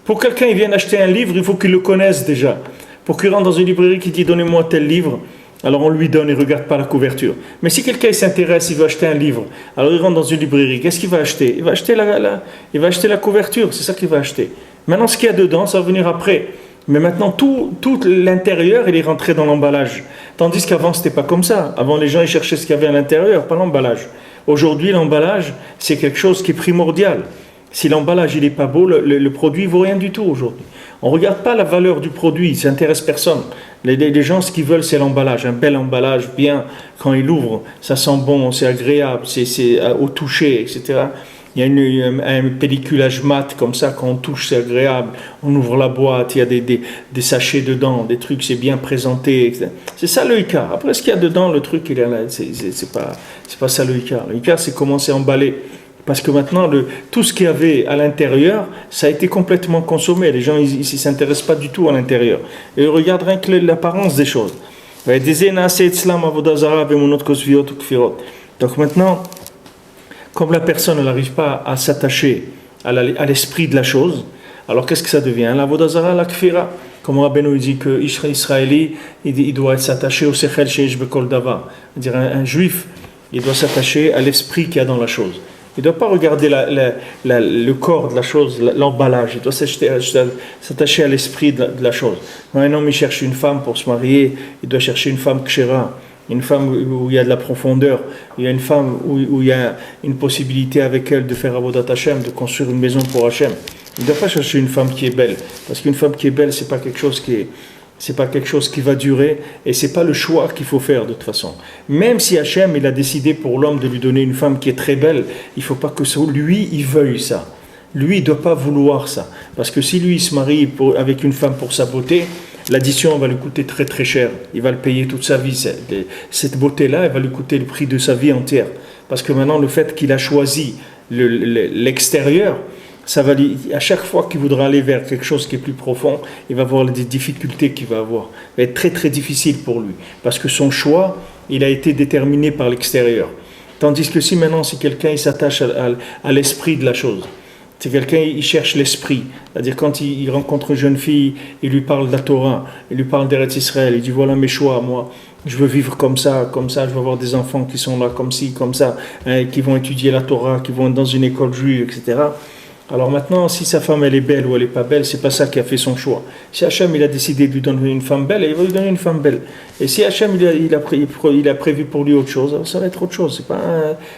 Pour quelqu'un, il vient acheter un livre, il faut qu'il le connaisse déjà. Pour qu'il rentre dans une librairie qui dit « Donnez-moi tel livre », alors on lui donne, il ne regarde pas la couverture. Mais si quelqu'un s'intéresse, il veut acheter un livre, alors il rentre dans une librairie, qu'est-ce qu'il va acheter? Il va acheter la couverture, c'est ça qu'il va acheter. Maintenant, ce qu'il y a dedans, ça va venir après. Mais maintenant, tout l'intérieur, il est rentré dans l'emballage. Tandis qu'avant, ce n'était pas comme ça. Avant, les gens ils cherchaient ce qu'il y avait à l'intérieur, pas l'emballage. Aujourd'hui, l'emballage, c'est quelque chose qui est primordial. Si l'emballage il n'est pas beau, le produit ne vaut rien du tout aujourd'hui. On ne regarde pas la valeur du produit, ça n'intéresse personne. Les gens, ce qu'ils veulent, c'est l'emballage. Un bel emballage, bien, quand ils l'ouvrent, ça sent bon, c'est agréable, c'est au toucher, etc. Il y a un pelliculage mat comme ça, quand on touche, c'est agréable. On ouvre la boîte, il y a des sachets dedans, des trucs, c'est bien présenté, etc. C'est ça le Icar. Après, ce qu'il y a dedans, le truc, c'est pas ça le Icar. Le Icar, c'est comment c'est emballé. Parce que maintenant, tout ce qu'il y avait à l'intérieur, ça a été complètement consommé. Les gens, ils ne s'intéressent pas du tout à l'intérieur. Et ils regardent rien que l'apparence des choses. Donc maintenant, comme la personne n'arrive pas à s'attacher à l'esprit de la chose, alors qu'est-ce que ça devient? La vodazara, la kfira. Comme Rabbeinu dit que l'Israélien, il doit s'attacher au sechel sheish bekol davar. C'est-à-dire un juif, il doit s'attacher à l'esprit qu'il y a dans la chose. Il ne doit pas regarder le corps de la chose, l'emballage. Il doit s'attacher à l'esprit de la chose. Quand un homme il cherche une femme pour se marier, il doit chercher une femme kshera, une femme où il y a de la profondeur, il y a une femme où il y a une possibilité avec elle de faire avodat Hashem, de construire une maison pour Hashem. Il ne doit pas chercher une femme qui est belle, parce qu'une femme qui est belle, c'est pas quelque chose qui va durer, et c'est pas le choix qu'il faut faire de toute façon. Même si Hachem il a décidé pour l'homme de lui donner une femme qui est très belle, il faut pas que lui il veuille ça. Lui il doit pas vouloir ça, parce que si lui il se marie avec une femme pour sa beauté, l'addition va lui coûter très très cher. Il va le payer toute sa vie. Cette beauté-là, elle va lui coûter le prix de sa vie entière, parce que maintenant le fait qu'il a choisi l'extérieur, ça va à chaque fois qu'il voudra aller vers quelque chose qui est plus profond, il va avoir des difficultés qu'il va avoir. Ça va être très très difficile pour lui, parce que son choix, il a été déterminé par l'extérieur. Tandis que si quelqu'un il s'attache à l'esprit de la chose, c'est quelqu'un il cherche l'esprit, c'est-à-dire quand il rencontre une jeune fille, il lui parle de la Torah, il lui parle d'Eretz Israël, il dit voilà mes choix, moi je veux vivre comme ça, je veux avoir des enfants qui sont là comme ci, comme ça, qui vont étudier la Torah, qui vont être dans une école juive, etc. Alors maintenant, si sa femme elle est belle ou elle n'est pas belle, c'est pas ça qui a fait son choix. Si Hachem il a décidé de lui donner une femme belle, il va lui donner une femme belle. Et si Hachem il a prévu pour lui autre chose, alors ça va être autre chose.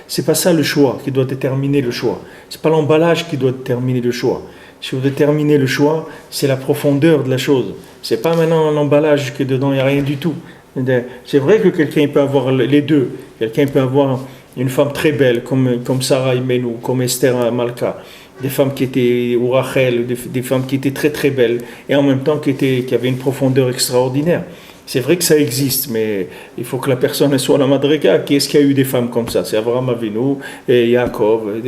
C'est pas ça le choix qui doit déterminer le choix. C'est pas l'emballage qui doit déterminer le choix. Si vous déterminez le choix, c'est la profondeur de la chose. C'est pas maintenant l'emballage qui est dedans, il n'y a rien du tout. C'est vrai que quelqu'un peut avoir les deux. Quelqu'un peut avoir une femme très belle comme Sarah Imenu, comme Esther Malka. Des femmes qui étaient, ou Rachel, des femmes qui étaient très très belles, et en même temps qui avaient une profondeur extraordinaire. C'est vrai que ça existe, mais il faut que la personne soit la madrega. Qui est-ce qu'il y a eu des femmes comme ça? C'est Abraham Avinu et Yaakov.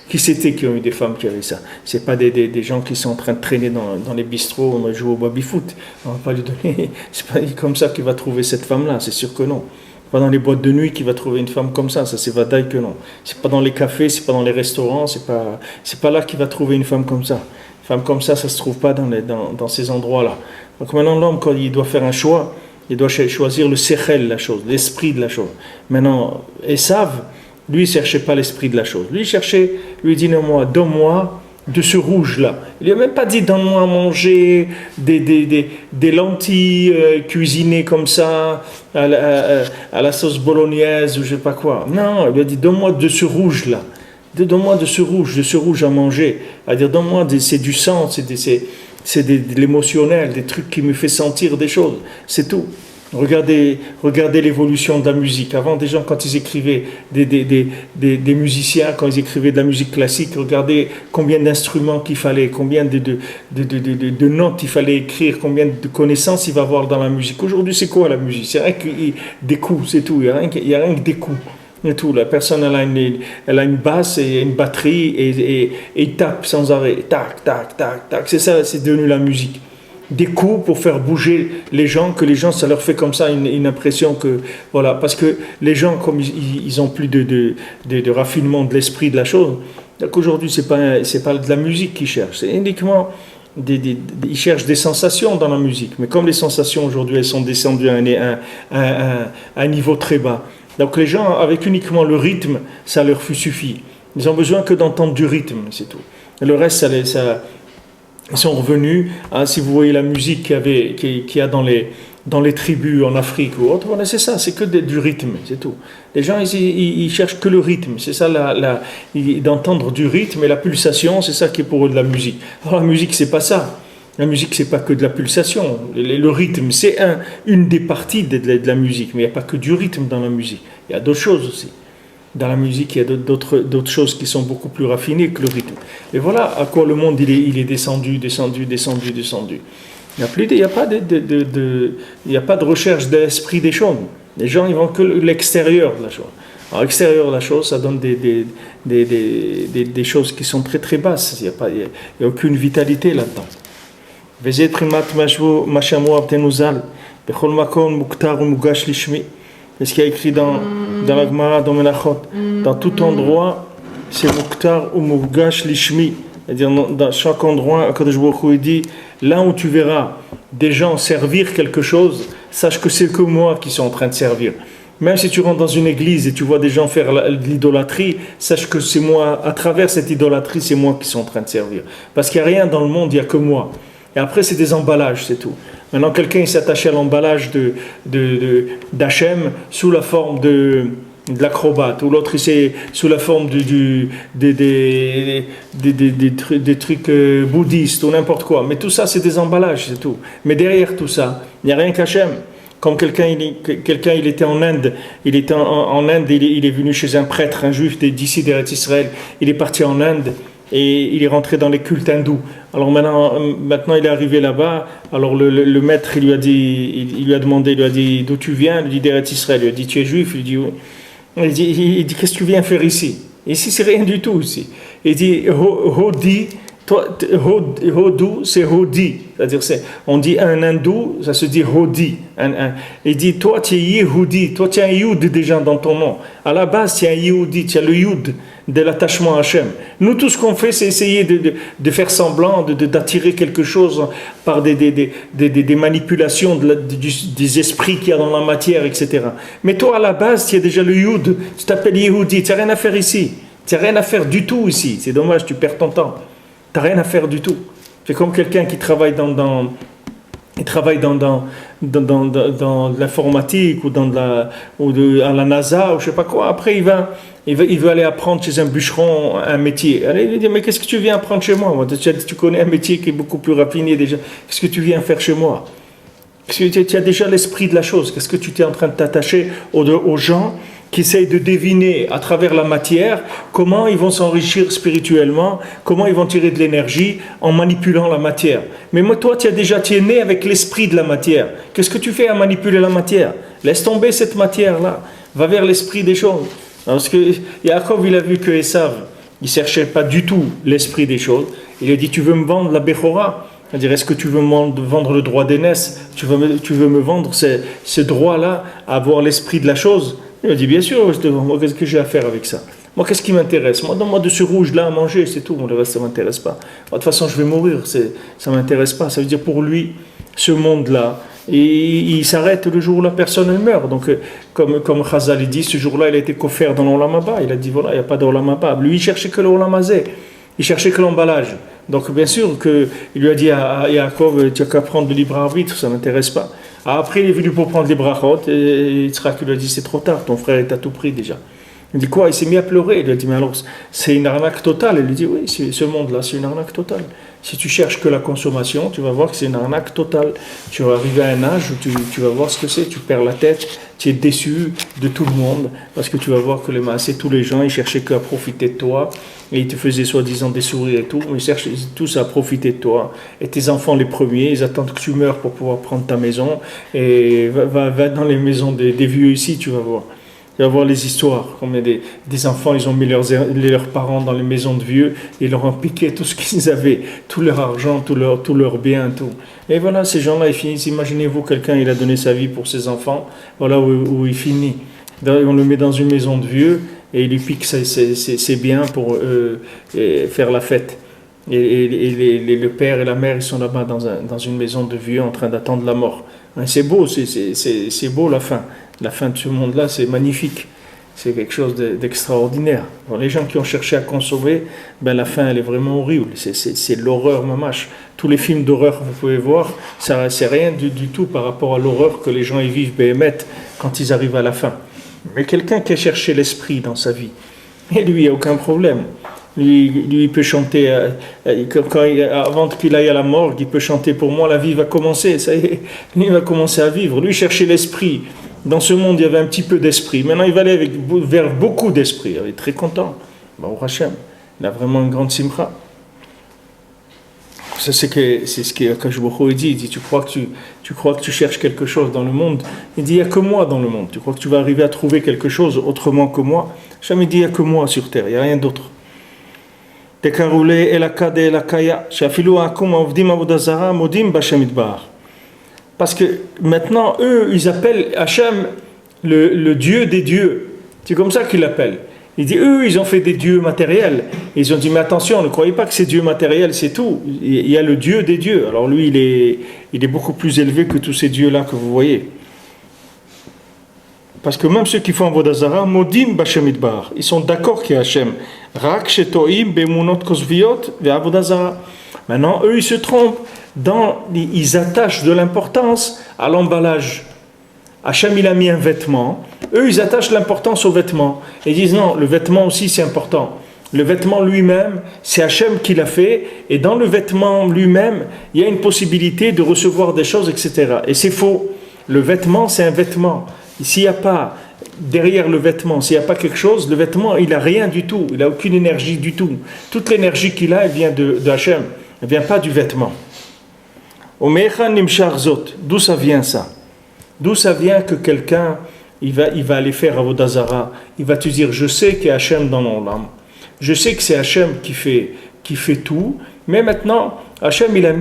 Qui c'était qui ont eu des femmes qui avaient ça? C'est pas des gens qui sont en train de traîner dans les bistrots, on va jouer au baby-foot. On va pas lui donner. C'est pas comme ça qu'il va trouver cette femme-là, c'est sûr que non. Pas dans les boîtes de nuit qu'il va trouver une femme comme ça c'est vadaï que non. C'est pas dans les cafés, c'est pas dans les restaurants, c'est pas là qu'il va trouver une femme comme ça. Une femme comme ça se trouve pas dans ces endroits-là. Donc maintenant l'homme, quand il doit faire un choix, il doit choisir le sechel, la chose, l'esprit de la chose. Maintenant, Esav, lui il cherchait pas l'esprit de la chose. Lui il dit non, donne-moi de ce rouge-là. Il n'a même pas dit donne-moi à manger des lentilles cuisinées comme ça à la sauce bolognaise ou je ne sais pas quoi. Non, il a dit donne-moi de ce rouge-là. Donne-moi de ce rouge à manger. C'est-à-dire donne-moi c'est du sang, c'est de l'émotionnel, des trucs qui me font sentir des choses, c'est tout. Regardez l'évolution de la musique. Avant, des gens, quand ils écrivaient, des musiciens, quand ils écrivaient de la musique classique, regardez combien d'instruments qu'il fallait, combien de notes il fallait écrire, combien de connaissances il va avoir dans la musique. Aujourd'hui, c'est quoi la musique? C'est rien que des coups, c'est tout. Il n'y a rien que des coups. Et tout. La personne, elle a une basse et une batterie et il tape sans arrêt. Tac, tac, tac, tac. C'est ça, c'est devenu la musique. Des coups pour faire bouger les gens, que les gens, ça leur fait comme ça une impression que, voilà, parce que les gens, comme ils ont plus de raffinement de l'esprit de la chose, donc aujourd'hui, c'est pas de la musique qu'ils cherchent, c'est uniquement ils cherchent des sensations dans la musique, mais comme les sensations aujourd'hui, elles sont descendues à un niveau très bas, donc les gens, avec uniquement le rythme, ça leur suffit. Ils ont besoin que d'entendre du rythme, c'est tout. Et le reste, ils sont revenus, si vous voyez la musique qu'il y a dans les tribus en Afrique ou autre, voilà, c'est ça, c'est que du rythme, c'est tout. Les gens, ils cherchent que le rythme, c'est ça, d'entendre du rythme et la pulsation, c'est ça qui est pour eux de la musique. Alors la musique, c'est pas ça. La musique, c'est pas que de la pulsation. Le rythme, c'est une des parties de la musique, mais il n'y a pas que du rythme dans la musique. Il y a d'autres choses aussi. Dans la musique, il y a d'autres choses qui sont beaucoup plus raffinées que le rythme. Et voilà à quoi le monde il est descendu. Il n'y a pas de recherche de l'esprit des choses. Les gens, ils vont que l'extérieur de la chose. Alors, l'extérieur de la chose, ça donne des choses qui sont très très basses. Il n'y a aucune vitalité là-dedans. C'est ce qu'il y a écrit dans la Gemara, dans Menachot. Dans tout endroit, c'est Muktar ou Mugash Lishmi. C'est-à-dire, dans chaque endroit, Akadosh Baruch Hu dit, là où tu verras des gens servir quelque chose, sache que c'est que moi qui suis en train de servir. Même si tu rentres dans une église et tu vois des gens faire de l'idolâtrie, sache que c'est moi, à travers cette idolâtrie, c'est moi qui suis en train de servir. Parce qu'il n'y a rien dans le monde, il n'y a que moi. Et après, c'est des emballages, c'est tout. Maintenant, quelqu'un il s'attache à l'emballage d'Hachem sous la forme de l'acrobate, ou l'autre c'est sous la forme des trucs bouddhistes ou n'importe quoi. Mais tout ça, c'est des emballages, c'est tout. Mais derrière tout ça, il n'y a rien qu'Hachem. Comme quelqu'un il était en Inde, il est venu chez un prêtre, un juif d'ici d'Eretz Israël, il est parti en Inde. Et il est rentré dans les cultes hindous. Alors maintenant il est arrivé là-bas. Alors le maître il lui a demandé, il lui a dit d'où tu viens. Il lui dit d'Eretz Israël. Il lui a dit tu es juif. Il lui dit oui. Il dit qu'est-ce que tu viens faire ici? Ici c'est rien du tout ici. Il dit Hodi, toi Hodou c'est Hodi. C'est-à-dire on dit un hindou, ça se dit Hodi. Il dit toi tu es Yehudi, toi tu as un Yud déjà dans ton nom. À la base tu as un Yehudi, tu as le Yud de l'attachement à Hachem. Nous, tout ce qu'on fait, c'est essayer de faire semblant, d'attirer quelque chose par des manipulations des esprits qu'il y a dans la matière, etc. Mais toi, à la base, tu as déjà le Yud, tu t'appelles Yehudi, tu n'as rien à faire ici. Tu n'as rien à faire du tout ici. C'est dommage, tu perds ton temps. Tu n'as rien à faire du tout. C'est comme quelqu'un qui travaille dans l'informatique ou à la NASA ou je sais pas quoi. Après il veut aller apprendre chez un bûcheron un métier. Allez, il dit mais qu'est-ce que tu viens apprendre chez moi? Tu connais un métier qui est beaucoup plus raffiné déjà. Qu'est-ce que tu viens faire chez moi? Parce que tu as déjà l'esprit de la chose. Qu'est-ce que tu es en train de t'attacher aux gens qui essayent de deviner à travers la matière comment ils vont s'enrichir spirituellement, comment ils vont tirer de l'énergie en manipulant la matière. Mais moi, toi, tu es né avec l'esprit de la matière. Qu'est-ce que tu fais à manipuler la matière? Laisse tomber cette matière-là. Va vers l'esprit des choses. Parce que Yaakov, il a vu que Esav, il ne cherchait pas du tout l'esprit des choses. Il a dit, tu veux me vendre la Bechora? C'est-à-dire, est-ce que tu veux me vendre le droit d'aînesse? Tu veux me vendre ce droit-là à avoir l'esprit de la chose? Il m'a dit, bien sûr, je te vends. Moi, qu'est-ce que j'ai à faire avec ça? Moi, qu'est-ce qui m'intéresse? Moi, donne-moi de ce rouge-là à manger, c'est tout. Le reste, ça ne m'intéresse pas. De toute façon, je vais mourir, ça ne m'intéresse pas. Ça veut dire, pour lui, ce monde-là, et il s'arrête le jour où la personne elle meurt. Donc, comme Chazal dit, ce jour-là, il a été coffert dans l'Olam Haba. Il a dit, voilà, il n'y a pas d'Olam Haba. Lui, il cherchait que l'Olam Hazé. Il cherchait que l'emballage. Donc, bien sûr, il lui a dit à Yaakov, tu n'as qu'à prendre le libre arbitre, ça ne m'intéresse pas. Après, il est venu pour prendre les brachot, et Yitzhak lui a dit, c'est trop tard, ton frère est à tout prix déjà. Il dit quoi? Il s'est mis à pleurer. Il lui a dit, mais alors, c'est une arnaque totale. Il lui dit, oui, ce monde-là, c'est une arnaque totale. Si tu cherches que la consommation, tu vas voir que c'est une arnaque totale. Tu vas arriver à un âge où tu vas voir ce que c'est, tu perds la tête, tu es déçu de tout le monde, parce que tu vas voir que les massés, tous les gens, ils cherchaient qu'à profiter de toi, et ils te faisaient soi-disant des sourires et tout, mais ils cherchent tous à profiter de toi. Et tes enfants, les premiers, ils attendent que tu meurs pour pouvoir prendre ta maison, et va dans les maisons des vieux ici, tu vas voir. Tu vas voir les histoires, combien des enfants, ils ont mis leurs parents dans les maisons de vieux, et ils leur ont piqué tout ce qu'ils avaient, tout leur argent, tout leur bien, tout. Et voilà, ces gens-là, ils finissent. Imaginez-vous, quelqu'un, il a donné sa vie pour ses enfants, voilà où il finit. On le met dans une maison de vieux, et il lui pique ses biens pour faire la fête. Et le père et la mère, ils sont là-bas dans une maison de vieux en train d'attendre la mort. C'est beau, c'est beau la fin. La fin de ce monde-là, c'est magnifique. C'est quelque chose d'extraordinaire. Alors, les gens qui ont cherché à consommer, la fin, elle est vraiment horrible. C'est l'horreur mamache. Tous les films d'horreur que vous pouvez voir, c'est rien du tout par rapport à l'horreur que les gens y vivent, béhémeth, quand ils arrivent à la fin. Mais quelqu'un qui a cherché l'esprit dans sa vie, et lui, il n'y a aucun problème. Lui, il peut chanter, avant qu'il aille à la morgue, il peut chanter pour moi, la vie va commencer, ça y est, lui, il va commencer à vivre. Lui, chercher l'esprit. Dans ce monde, il y avait un petit peu d'esprit. Maintenant, il va aller vers beaucoup d'esprit. Il est très content. Baruch Hashem. Il a vraiment une grande simcha. Ça, c'est ce qu'Akadosh Baruch Hu dit. Il dit, tu crois que tu cherches quelque chose dans le monde? Il dit, il n'y a que moi dans le monde. Tu crois que tu vas arriver à trouver quelque chose autrement que moi? Jamais dit, il n'y a que moi sur terre. Il n'y a rien d'autre. Parce que maintenant, eux, ils appellent Hachem le Dieu des dieux. C'est comme ça qu'ils l'appellent. Il dit, eux, ils ont fait des dieux matériels. Ils ont dit, mais attention, ne croyez pas que c'est Dieu matériel, c'est tout. Il y a le Dieu des dieux. Alors lui, il est beaucoup plus élevé que tous ces dieux-là que vous voyez. Parce que même ceux qui font Avodah Zara, Modim B'Hashem Idbar, ils sont d'accord qu'il y a Hachem. Rak Shetoim Bemunot Kosviot Ve'Avodah Zara. Maintenant, eux, ils se trompent. Ils attachent de l'importance à l'emballage. Hachem, il a mis un vêtement. Eux, ils attachent l'importance au vêtement. Et ils disent non, le vêtement aussi, c'est important. Le vêtement lui-même, c'est Hachem qui l'a fait. Et dans le vêtement lui-même, il y a une possibilité de recevoir des choses, etc. Et c'est faux. Le vêtement, c'est un vêtement. S'il n'y a pas, derrière le vêtement, s'il n'y a pas quelque chose, le vêtement, il n'a rien du tout. Il n'a aucune énergie du tout. Toute l'énergie qu'il a, elle vient de Hachem. Elle ne vient pas du vêtement. D'où ça vient ça? D'où ça vient que quelqu'un, il va aller faire Avodah Zara, il va te dire, je sais qu'il y a Hachem dans mon âme. Je sais que c'est Hachem qui fait tout, mais maintenant, Hachem, il a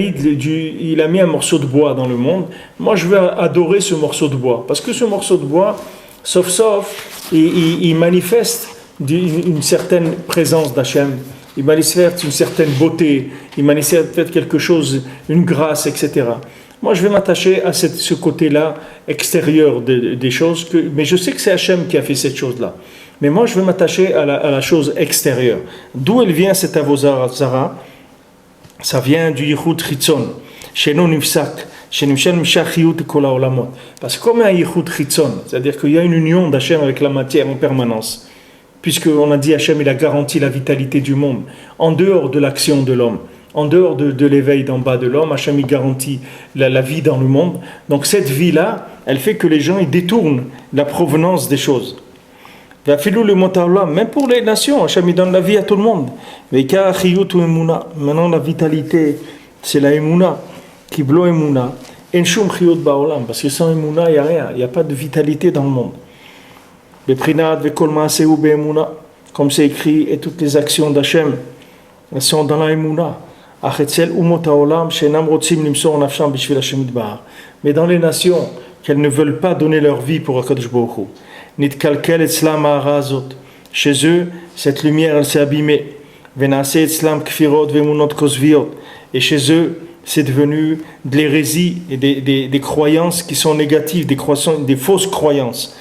mis un morceau de bois dans le monde. Moi, je vais adorer ce morceau de bois. Parce que ce morceau de bois, sauf, il manifeste une certaine présence d'Hachem. Il manifeste une certaine beauté. Il manifeste quelque chose, une grâce, etc. Moi, je vais m'attacher à ce côté-là, extérieur des choses. Mais je sais que c'est Hachem qui a fait cette chose-là. Mais moi, je vais m'attacher à la chose extérieure. D'où elle vient cette Avodah Zara? Ça vient du Yichud Chitzon. Chez nous, Nifsak. Chez nous, parce que comme un Yichud Chitzon, c'est-à-dire qu'il y a une union d'Hachem avec la matière en permanence. Puisqu'on a dit Hachem, il a garanti la vitalité du monde. En dehors de l'action de l'homme, en dehors de l'éveil d'en bas de l'homme, Hachem, il garantit la vie dans le monde. Donc cette vie-là, elle fait que les gens, ils détournent la provenance des choses. Même pour les nations, Hachem, il donne la vie à tout le monde. Maintenant, la vitalité, c'est la Emouna. Kiblo Emouna. Parce que sans Emouna, il n'y a rien. Il n'y a pas de vitalité dans le monde. Comme c'est écrit, et toutes les actions d'Hachem, elles sont dans la Emouna. Mais dans les nations, qu'elles ne veulent pas donner leur vie pour Akadosh Baruch Hu. Chez eux, cette lumière, elle s'est abîmée. Et chez eux, c'est devenu de l'hérésie et des croyances qui sont négatives, des fausses croyances.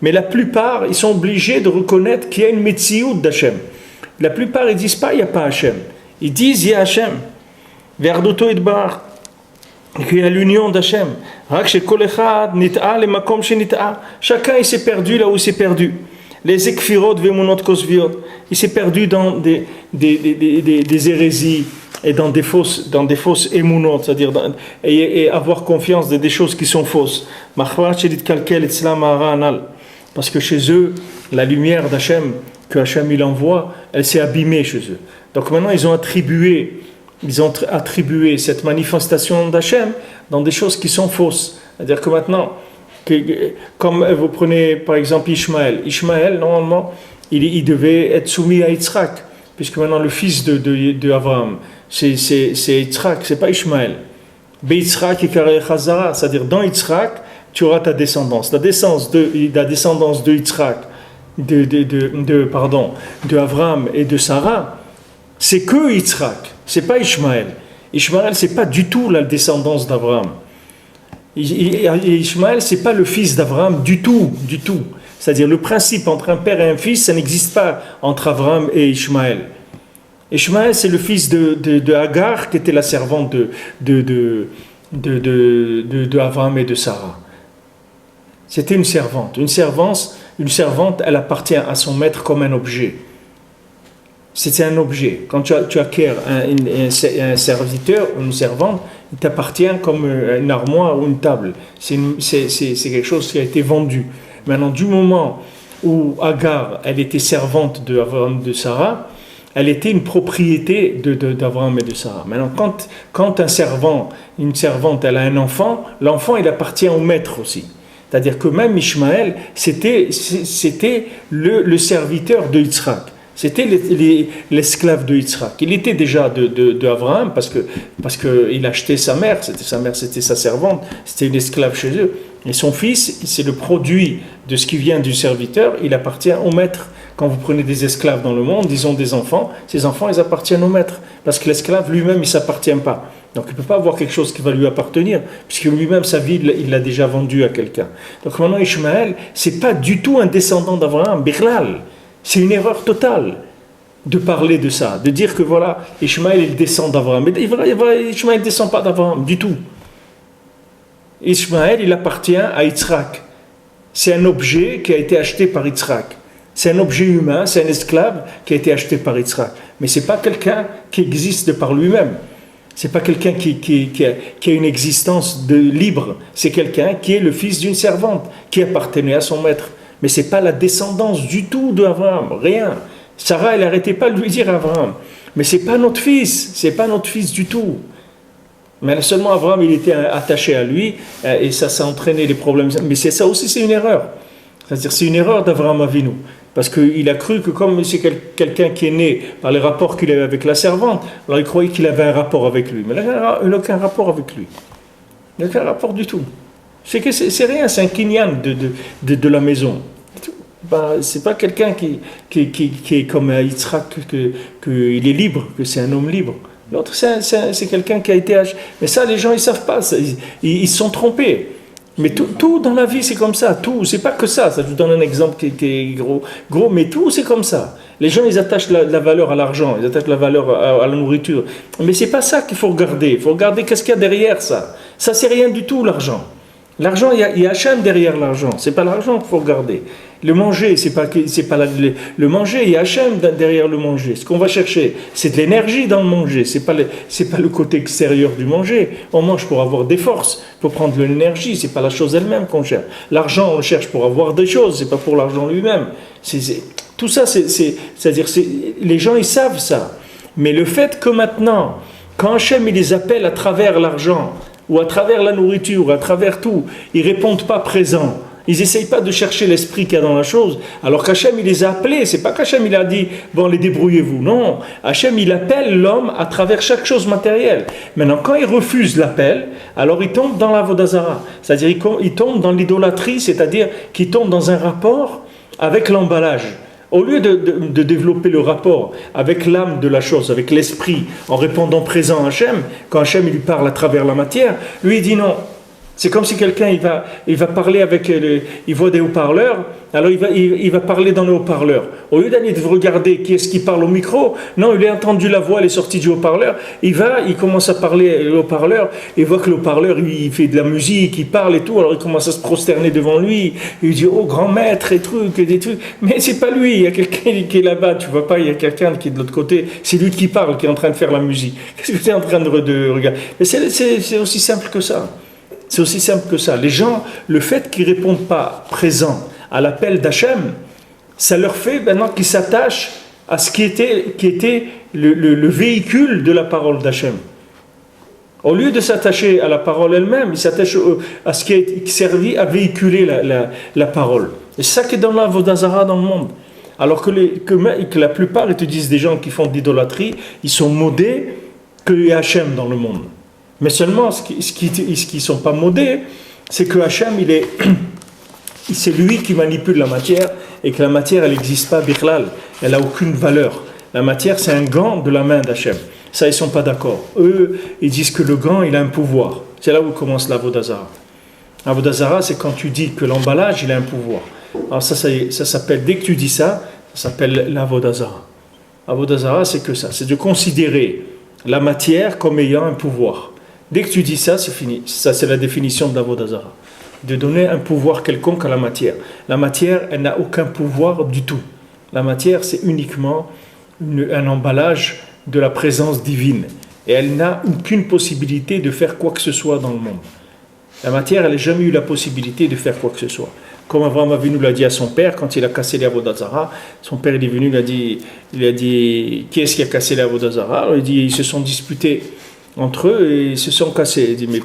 Mais la plupart, ils sont obligés de reconnaître qu'il y a une metsiout d'Hachem. La plupart, ils ne disent pas il n'y a pas Hachem. Ils disent il y a Hachem. Verdoto idbar. Qu'il y a l'union d'Hachem. Chacun il s'est perdu là où il s'est perdu. Les ekfirot vemunot kosviot. Il s'est perdu dans des hérésies et dans des fausses émunot, c'est-à-dire et avoir confiance dans des choses qui sont fausses. Parce que chez eux, la lumière d'Hachem, que Hachem il envoie, elle s'est abîmée chez eux. Donc maintenant, ils ont attribué cette manifestation d'Hachem dans des choses qui sont fausses. C'est-à-dire que maintenant, comme vous prenez par exemple Ishmaël, normalement, il devait être soumis à Yitzhak, puisque maintenant le fils de Abraham, c'est Yitzhak, c'est pas Ishmaël. Be-Yitzhak et Kareh Chazara, c'est-à-dire dans Yitzhak, tu auras ta descendance. La descendance de Yitzhak, de Abraham et de Sarah, c'est que Yitzhak, c'est pas Ishmaël. Ishmaël, c'est pas du tout la descendance d'Abraham. Ishmaël, c'est pas le fils d'Abraham du tout. C'est-à-dire le principe entre un père et un fils, ça n'existe pas entre Abraham et Ishmaël. Ishmaël, c'est le fils de Hagar, qui était la servante de Abraham et de Sarah. C'était une servante. Une servante, elle appartient à son maître comme un objet. C'est un objet. Quand tu acquiers un serviteur ou une servante, il t'appartient comme une armoire ou une table. C'est quelque chose qui a été vendu. Maintenant, du moment où Hagar, elle était servante d'Abraham et de Sarah, elle était une propriété d'Abraham et de Sarah. Maintenant, quand une servante, elle a un enfant, l'enfant, il appartient au maître aussi. C'est-à-dire que même Ishmaël, c'était le serviteur de Yitzhak. C'était l'esclave de Yitzhak. Il était déjà d'Abraham parce qu'il achetait sa mère, c'était sa servante, c'était une esclave chez eux. Et son fils, c'est le produit de ce qui vient du serviteur, il appartient au maître. Quand vous prenez des esclaves dans le monde, ils ont des enfants, ces enfants, ils appartiennent au maître. Parce que l'esclave lui-même, il ne s'appartient pas. Donc il ne peut pas avoir quelque chose qui va lui appartenir, puisque lui-même, sa vie, il l'a déjà vendue à quelqu'un. Donc maintenant, Ishmaël, ce n'est pas du tout un descendant d'Abraham, Birlal. C'est une erreur totale de parler de ça, de dire que voilà, Ishmaël, il descend d'Abraham. Mais Ishmaël ne descend pas d'Abraham, du tout. Ishmaël, il appartient à Yitzhak. C'est un objet qui a été acheté par Yitzhak. C'est un objet humain, c'est un esclave qui a été acheté par Yitzhak. Mais ce n'est pas quelqu'un qui existe de par lui-même. Ce n'est pas quelqu'un qui a une existence libre. C'est quelqu'un qui est le fils d'une servante, qui appartenait à son maître. Mais ce n'est pas la descendance du tout d'Abraham, rien. Sarah, elle n'arrêtait pas de lui dire à Abraham, mais ce n'est pas notre fils du tout. Mais seulement Abraham, il était attaché à lui, et ça a entraîné des problèmes. Mais ça aussi, c'est une erreur. C'est-à-dire, c'est une erreur d'Abraham Avinu. Parce qu'il a cru que comme c'est quelqu'un qui est né par les rapports qu'il avait avec la servante, alors il croyait qu'il avait un rapport avec lui. Mais il n'a aucun rapport avec lui. Il n'a aucun rapport du tout. C'est rien, c'est un kinyan de la maison. C'est pas quelqu'un qui est comme Yitzhak, qu'il est libre, que c'est un homme libre. L'autre, c'est quelqu'un qui a été âgé. Mais ça, les gens, ils savent pas. Ils se sont trompés. Mais tout dans la vie, c'est comme ça. Tout, c'est pas que ça. Je vous donne un exemple qui est gros, mais tout, c'est comme ça. Les gens, ils attachent la valeur à l'argent, ils attachent la valeur à la nourriture. Mais c'est pas ça qu'il faut regarder. Il faut regarder qu'est-ce qu'il y a derrière ça. Ça, c'est rien du tout, l'argent. L'argent, il y a Hachem derrière l'argent. C'est pas l'argent qu'il faut regarder. Le manger, c'est pas le manger, il y a Hachem derrière le manger. Ce qu'on va chercher, c'est de l'énergie dans le manger. C'est pas le côté extérieur du manger. On mange pour avoir des forces, pour prendre de l'énergie. C'est pas la chose elle-même qu'on cherche. L'argent, on le cherche pour avoir des choses. C'est pas pour l'argent lui-même. Tout ça, c'est-à-dire, les gens, ils savent ça. Mais le fait que maintenant, quand Hachem, il les appelle à travers l'argent, ou à travers la nourriture, à travers tout, ils ne répondent pas présent. Ils n'essayent pas de chercher l'esprit qu'il y a dans la chose. Alors qu'Hachem, il les a appelés. C'est pas qu'Hachem, il a dit, bon, les débrouillez-vous. Non, Hachem, il appelle l'homme à travers chaque chose matérielle. Maintenant, quand il refuse l'appel, alors il tombe dans la Vodazara. C'est-à-dire, il tombe dans l'idolâtrie, c'est-à-dire qu'il tombe dans un rapport avec l'emballage. Au lieu de développer le rapport avec l'âme de la chose, avec l'esprit, en répondant présent à Hachem, quand Hachem il lui parle à travers la matière, lui il dit non, C'est comme si quelqu'un il va parler avec il voit des haut-parleurs, alors il va parler dans les haut-parleurs. Au lieu d'aller regarder qui est-ce qui parle au micro, non, il a entendu la voix, elle est sortie du haut-parleur, il commence à parler au haut-parleur, il voit que le haut-parleur il fait de la musique, il parle et tout, alors il commence à se prosterner devant lui, il dit oh grand maître et trucs et des trucs, mais c'est pas lui, il y a quelqu'un qui est là-bas, tu vois pas, il y a quelqu'un qui est de l'autre côté, c'est lui qui parle, qui est en train de faire la musique. Qu'est-ce que tu es en train de regarder? Mais c'est aussi simple que ça. C'est aussi simple que ça. Les gens, le fait qu'ils ne répondent pas présents à l'appel d'Hachem, ça leur fait maintenant qu'ils s'attachent à ce qui était le véhicule de la parole d'Hachem. Au lieu de s'attacher à la parole elle-même, ils s'attachent à ce qui servit à véhiculer la parole. Et c'est ça qui est dans l'Avodah Zarah dans le monde. Alors que la plupart, ils te disent des gens qui font de l'idolâtrie, ils sont maudés qu'il y a Hachem dans le monde. Mais seulement, ce qui ne sont pas maudés, c'est que Hachem, c'est lui qui manipule la matière, et que la matière, elle n'existe pas, birlal, elle n'a aucune valeur. La matière, c'est un gant de la main d'Hachem. Ça, ils ne sont pas d'accord. Eux, ils disent que le gant, il a un pouvoir. C'est là où commence l'Avodah Zarah. L'Avodah Zarah, c'est quand tu dis que l'emballage, il a un pouvoir. Alors ça s'appelle, dès que tu dis ça, ça s'appelle l'Avodah Zarah. L'Avodah Zarah, c'est que ça, c'est de considérer la matière comme ayant un pouvoir. Dès que tu dis ça, c'est fini. Ça, c'est la définition de l'Avodah Zarah. De donner un pouvoir quelconque à la matière. La matière, elle n'a aucun pouvoir du tout. La matière, c'est uniquement un emballage de la présence divine. Et elle n'a aucune possibilité de faire quoi que ce soit dans le monde. La matière, elle n'a jamais eu la possibilité de faire quoi que ce soit. Comme Avraham Avinu l'a dit à son père, quand il a cassé les Avodah Zarah, son père il est venu, il a dit qui est-ce qui a cassé les Avodah Zarah? Il dit, ils se sont disputés entre eux et ils se sont cassés. Il dit, mais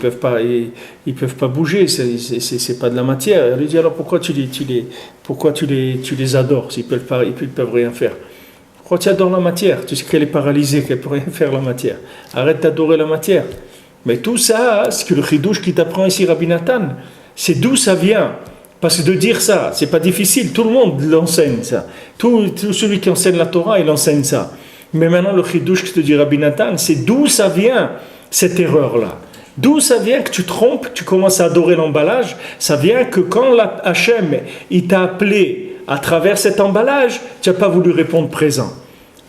ils peuvent pas bouger, c'est pas de la matière. Il dit, alors pourquoi tu les adores s'ils peuvent rien faire? Pourquoi tu adores la matière? Tu sais qu'elle est paralysée, qu'elle peut rien faire la matière. Arrête d'adorer la matière. Mais tout ça, c'est que le chidouche qui t'apprend ici, Rabbi Nathan, c'est d'où ça vient. Parce que de dire ça, c'est pas difficile, tout le monde l'enseigne ça. Tout celui qui enseigne la Torah, il enseigne ça. Mais maintenant, le chidouche qui te dit Rabbi Nathan, c'est d'où ça vient cette erreur-là. D'où ça vient que tu trompes, tu commences à adorer l'emballage. Ça vient que quand Hachem, il t'a appelé à travers cet emballage, tu n'as pas voulu répondre présent.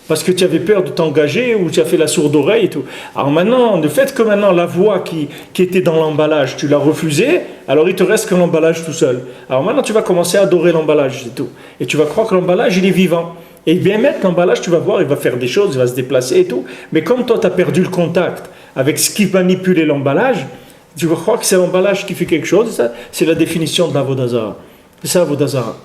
Parce que tu avais peur de t'engager ou tu as fait la sourde oreille et tout. Alors maintenant, le fait que maintenant la voix qui était dans l'emballage, tu l'as refusée, alors il te reste que l'emballage tout seul. Alors maintenant, tu vas commencer à adorer l'emballage, c'est tout. Et tu vas croire que l'emballage, il est vivant. Et bien mettre l'emballage, tu vas voir, il va faire des choses, il va se déplacer et tout. Mais comme toi, tu as perdu le contact avec ce qui manipulait l'emballage, tu vas croire que c'est l'emballage qui fait quelque chose. Ça, c'est la définition de l'Avodah Zarah. C'est ça, l'Avodah Zarah.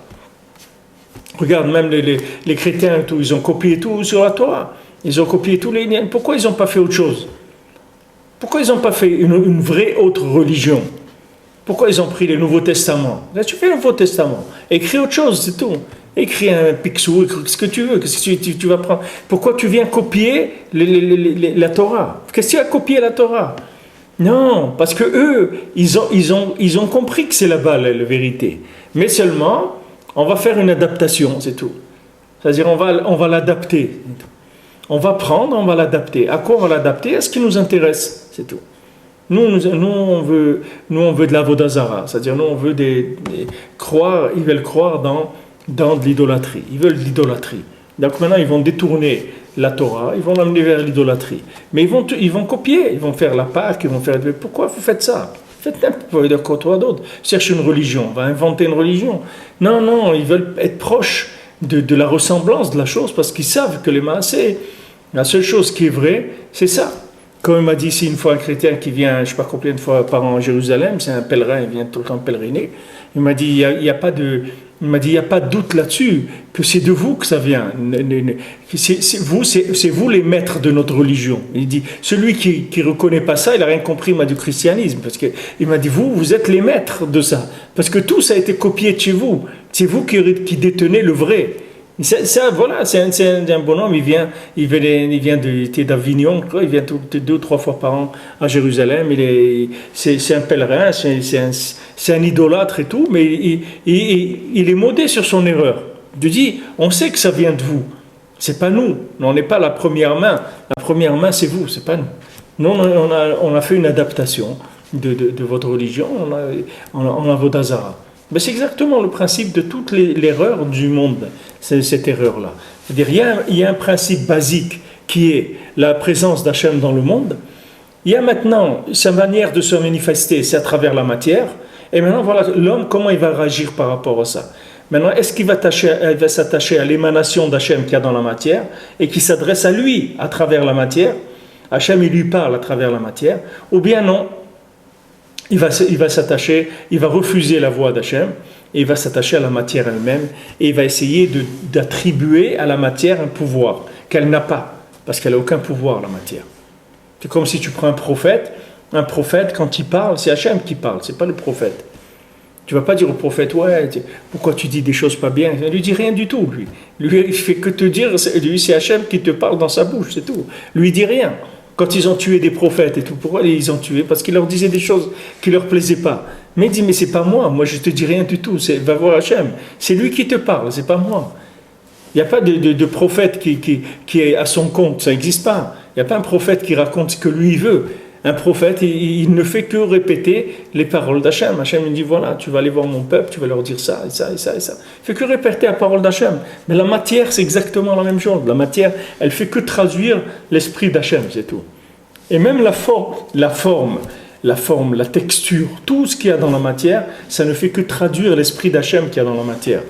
Regarde, même les chrétiens, tout, ils ont copié tout sur la Torah. Ils ont copié tous les liens. Pourquoi ils n'ont pas fait autre chose? Pourquoi ils n'ont pas fait une vraie autre religion? Pourquoi ils ont pris le Nouveau Testament? Là, tu fais le Nouveau Testament. Écris autre chose, c'est tout. Écris un pixou, écris ce que tu veux. Qu'est-ce que tu vas prendre? Pourquoi tu viens copier la Torah? Qu'est-ce que tu as copié la Torah? Non, parce que eux, ils ont compris que c'est là-bas la vérité. Mais seulement, on va faire une adaptation, c'est tout. C'est-à-dire, on va l'adapter. On va prendre, on va l'adapter. À quoi on va l'adapter? À ce qui nous intéresse, c'est tout. Nous, on veut de l'Avodah Zarah. C'est-à-dire, nous, on veut croire, ils veulent croire dans de l'idolâtrie. Ils veulent de l'idolâtrie. Donc maintenant, ils vont détourner la Torah, ils vont l'amener vers l'idolâtrie. Mais ils vont copier, ils vont faire la Pâque, ils vont faire... Pourquoi vous faites ça? Faites n'importe quoi d'autre. Cherche une religion, on va inventer une religion. Non, ils veulent être proches de la ressemblance de la chose parce qu'ils savent que les maasés, la seule chose qui est vraie, c'est ça. Comme il m'a dit ici une fois un chrétien qui vient, je ne sais pas combien de fois par an à Jérusalem, c'est un pèlerin, il vient tout le temps pèleriner. Il m'a dit, il n'y a pas de doute là-dessus, que c'est de vous que ça vient. C'est vous les maîtres de notre religion. Il dit, celui qui ne reconnaît pas ça, il n'a rien compris du christianisme. Parce qu'il m'a dit, vous êtes les maîtres de ça. Parce que tout ça a été copié de chez vous. C'est vous qui détenez le vrai. Voilà, c'est un bonhomme, il vient d'Avignon, il vient 2 ou 3 fois par an à Jérusalem, c'est un pèlerin, c'est un idolâtre et tout, mais il est maudé sur son erreur. Je dis, on sait que ça vient de vous, c'est pas nous, on n'est pas la première main c'est vous, c'est pas nous. Nous, on a fait une adaptation, de votre religion en Avodazara. Mais c'est exactement le principe de toute l'erreur du monde, c'est cette erreur-là. C'est-à-dire, il y a un principe basique qui est la présence d'Hachem dans le monde. Il y a maintenant sa manière de se manifester, c'est à travers la matière. Et maintenant, voilà, l'homme, comment il va réagir par rapport à ça. Maintenant, est-ce qu'il va s'attacher à l'émanation d'Hachem qu'il y a dans la matière et qui s'adresse à lui à travers la matière? Hachem, il lui parle à travers la matière. Ou bien non, il va s'attacher, il va refuser la voix d'Hachem et il va s'attacher à la matière elle-même et il va essayer d'attribuer à la matière un pouvoir qu'elle n'a pas, parce qu'elle n'a aucun pouvoir, la matière. C'est comme si tu prends un prophète, quand il parle, c'est Hachem qui parle, c'est pas le prophète. Tu vas pas dire au prophète, ouais, pourquoi tu dis des choses pas bien? Il ne lui dit rien du tout, lui. Lui, il fait que te dire, lui, c'est Hachem qui te parle dans sa bouche, c'est tout. Lui, il dit rien. Quand ils ont tué des prophètes et tout, pourquoi ils ont tué? Parce qu'il leur disait des choses qui leur plaisaient pas. Mais il dit, mais c'est pas moi je te dis rien du tout, va voir Hachem. C'est lui qui te parle, c'est pas moi. Il n'y a pas de prophète qui est à son compte, ça n'existe pas. Il n'y a pas un prophète qui raconte ce que lui veut. Un prophète, il ne fait que répéter les paroles d'Hachem. Hachem lui dit, voilà, tu vas aller voir mon peuple, tu vas leur dire ça, et ça, et ça, et ça. Il ne fait que répéter la parole d'Hachem. Mais la matière, c'est exactement la même chose. La matière, elle ne fait que traduire l'esprit d'Hachem, c'est tout. Et même la forme, la texture, tout ce qu'il y a dans la matière, ça ne fait que traduire l'esprit d'Hachem qu'il y a dans la matière.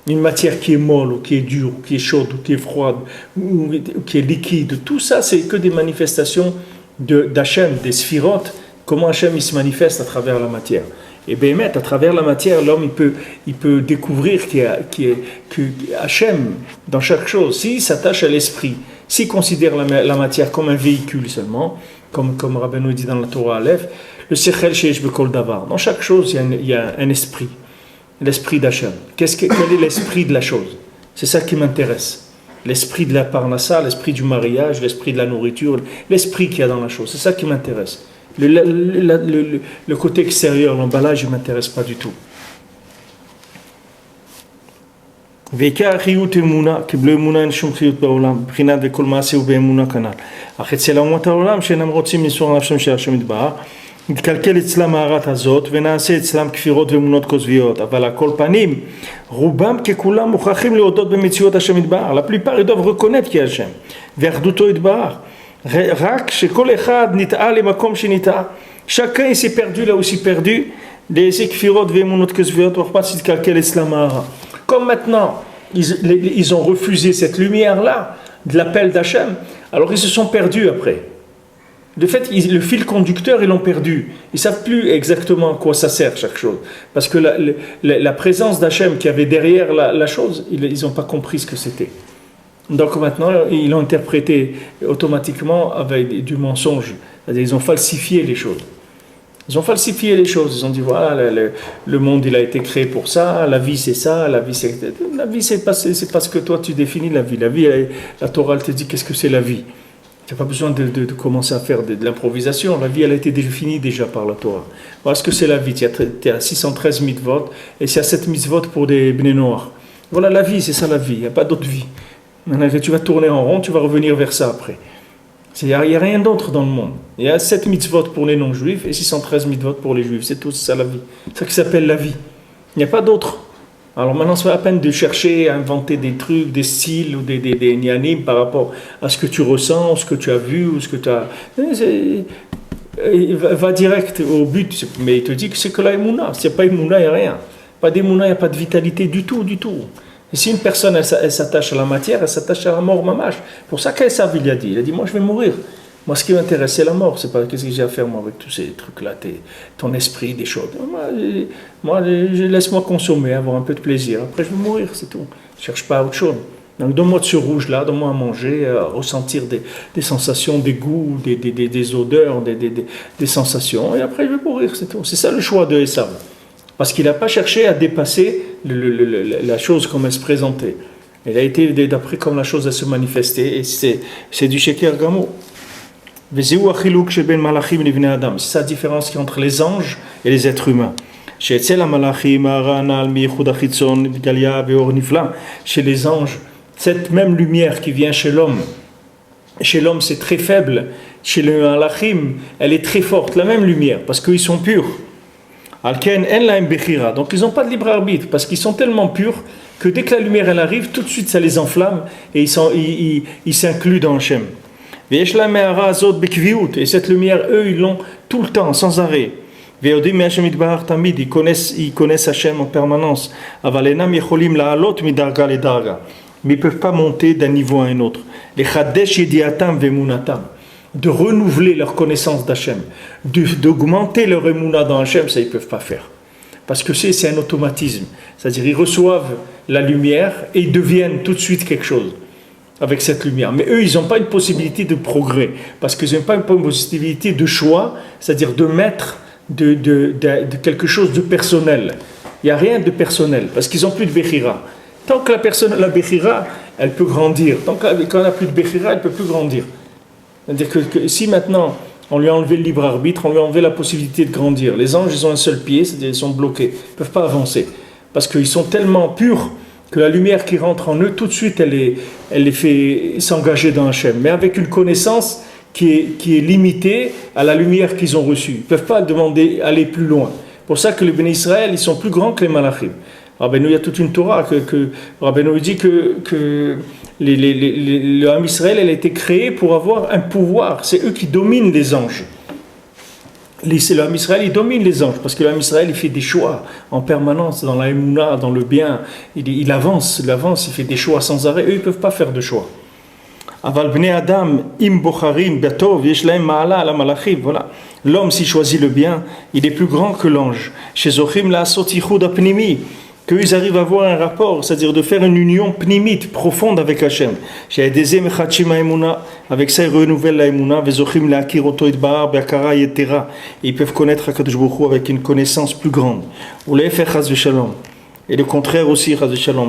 Une matière qui est molle, ou qui est dure, ou qui est chaude, ou qui est froide, ou qui est liquide, tout ça, c'est que des manifestations d'Hachem, des sphirotes, comment Hachem il se manifeste à travers la matière. Et bien, à travers la matière, l'homme il peut découvrir que Hachem, dans chaque chose, s'il s'attache à l'esprit, s'il considère la matière comme un véhicule seulement, comme Rabbeinu dit dans la Torah Aleph, le Sechel Sheish Bekol Davar, dans chaque chose, il y a un esprit, l'esprit d'Hachem. Quel est l'esprit de la chose? C'est ça qui m'intéresse. L'esprit de la parnassa, l'esprit du mariage, l'esprit de la nourriture, l'esprit qu'il y a dans la chose, c'est ça qui m'intéresse. Le côté extérieur, l'emballage, ne m'intéresse pas du tout. ועיקר חיות אמונה, כי בלי אמונה אין שום חיות בעולם, מבחינת וכל מעשה הוא באמונה כנ"ל. אך אצל אומות העולם שאינם רוצים למסור על נפשם של השם יתברך, נתקלקל אצלם הארת הזאת ונעשה אצלם כפירות ואמונות כוזביות, אבל על כל פנים רובם ככולם מוכרחים להודות במציאות השם יתברך. La plupart ils doivent reconnaître qu'il y a Hachem ואחדותו יתברך, רק שכל אחד נטעה למקום שנטעה, chacun il s'est perdu là où s'est perdu, des כפירות ואמונות כוזביות ורחמת שתתקלקל אצלם ההרה. Comme maintenant ils ont refusé cette lumière-là de l'appel d'Hachem, alors ils se sont perdus après. De fait, le fil conducteur, ils l'ont perdu. Ils ne savent plus exactement à quoi ça sert chaque chose. Parce que la présence d'Hachem qui avait derrière la chose, ils n'ont pas compris ce que c'était. Donc maintenant, ils l'ont interprété automatiquement avec du mensonge. C'est-à-dire, ils ont falsifié les choses. Ils ont falsifié les choses. Ils ont dit, voilà, le monde, il a été créé pour ça, la vie, c'est ça, la vie, c'est pas ce que toi, tu définis la vie. La vie, la Torah, elle te dit, qu'est-ce que c'est la vie? Tu n'as pas besoin de commencer à faire de l'improvisation. La vie, elle a été définie déjà par la Torah. Voilà ce que c'est la vie. Tu es à 613 mitzvot, et c'est à 7 mitzvot pour des bnei noirs. Voilà la vie, c'est ça la vie. Il n'y a pas d'autre vie. Maintenant, tu vas tourner en rond, tu vas revenir vers ça après. Il n'y a rien d'autre dans le monde. Il y a 7 mitzvot pour les non-juifs et 613 mitzvot pour les juifs. C'est tout, c'est ça la vie. C'est ça qui s'appelle la vie. Il n'y a pas d'autre. Alors maintenant, c'est pas la peine de chercher à inventer des trucs, des styles ou des nianim par rapport à ce que tu ressens, ou ce que tu as vu, ou ce que tu as... Va direct au but. Mais il te dit que c'est que la émouna. S'il n'y a pas émouna, il n'y a rien. Pas d'émouna, il n'y a pas de vitalité du tout, du tout. Et si une personne, elle s'attache à la matière, elle s'attache à la mort mamash. Pour ça qu'Esav, il a dit. Il a dit, moi, je vais mourir. Moi, ce qui m'intéresse, c'est la mort. C'est pas qu'est-ce que j'ai à faire, moi, avec tous ces trucs-là, ton esprit, des choses. Moi, laisse-moi consommer, avoir un peu de plaisir. Après, je vais mourir, c'est tout. Je ne cherche pas autre chose. Donc, donne-moi de ce rouge-là, donne-moi à manger, à ressentir des sensations, des goûts, des odeurs, des sensations. Et après, je vais mourir, c'est tout. C'est ça le choix de Esav. Parce qu'il n'a pas cherché à dépasser la chose comme elle se présentait. Il a été d'après comme la chose a se manifestait. Et c'est du sheker gamo. C'est sa différence qui est entre les anges et les êtres humains. Chez les anges, cette même lumière qui vient chez l'homme, Chez l'homme, c'est très faible. Chez le malachim, elle est très forte, la même lumière, parce qu'ils sont purs. Alken en laim bechira. Donc ils n'ont pas de libre arbitre, parce qu'ils sont tellement purs que dès que la lumière elle arrive, tout de suite ça les enflamme et ils s'incluent dans Hachem. Et cette lumière, eux, ils l'ont tout le temps, sans arrêt. Ils connaissent Hachem en permanence. Mais ils ne peuvent pas monter d'un niveau à un autre. De renouveler leur connaissance d'Hachem, d'augmenter leur émouna dans Hachem, ça ils ne peuvent pas faire. Parce que c'est un automatisme. C'est-à-dire ils reçoivent la lumière et ils deviennent tout de suite quelque chose avec cette lumière. Mais eux, ils n'ont pas une possibilité de progrès. Parce qu'ils n'ont pas une possibilité de choix, c'est-à-dire de mettre de quelque chose de personnel. Il n'y a rien de personnel, parce qu'ils n'ont plus de Bechira. Tant que la Bechira, elle peut grandir. Tant qu'on n'a plus de Bechira, elle ne peut plus grandir. C'est-à-dire que si maintenant on lui a enlevé le libre arbitre, on lui a enlevé la possibilité de grandir. Les anges, ils ont un seul pied, c'est-à-dire ils sont bloqués, ils ne peuvent pas avancer. Parce qu'ils sont tellement purs que la lumière qui rentre en eux, tout de suite, elle les fait s'engager dans Hachem. Mais avec une connaissance qui est limitée à la lumière qu'ils ont reçue. Ils ne peuvent pas demander aller plus loin. C'est pour ça que les Béné Israël, ils sont plus grands que les Malachim. Rabbeinu, il y a toute une Torah que Rabbeinu dit que le Ham Israël, elle a été créée pour avoir un pouvoir. C'est eux qui dominent les anges. Le Ham Israël, il domine les anges parce que le Ham Israël, il fait des choix en permanence dans la émouna, dans le bien. Il avance, il fait des choix sans arrêt. Eux, ils ne peuvent pas faire de choix. Aval bnei Adam im bocharim betov yesh lahem ma'ala ala malachim. Voilà. L'homme, s'il choisit le bien, il est plus grand que l'ange. Chez Zochim la sotichud apnimi. Qu'ils arrivent à avoir un rapport, c'est-à-dire de faire une union pnimite, profonde avec Hachem. Avec ça, ils renouvellent la Emouna, ils peuvent connaître HaKadosh Baruch Hu avec une connaissance plus grande. Et le contraire aussi,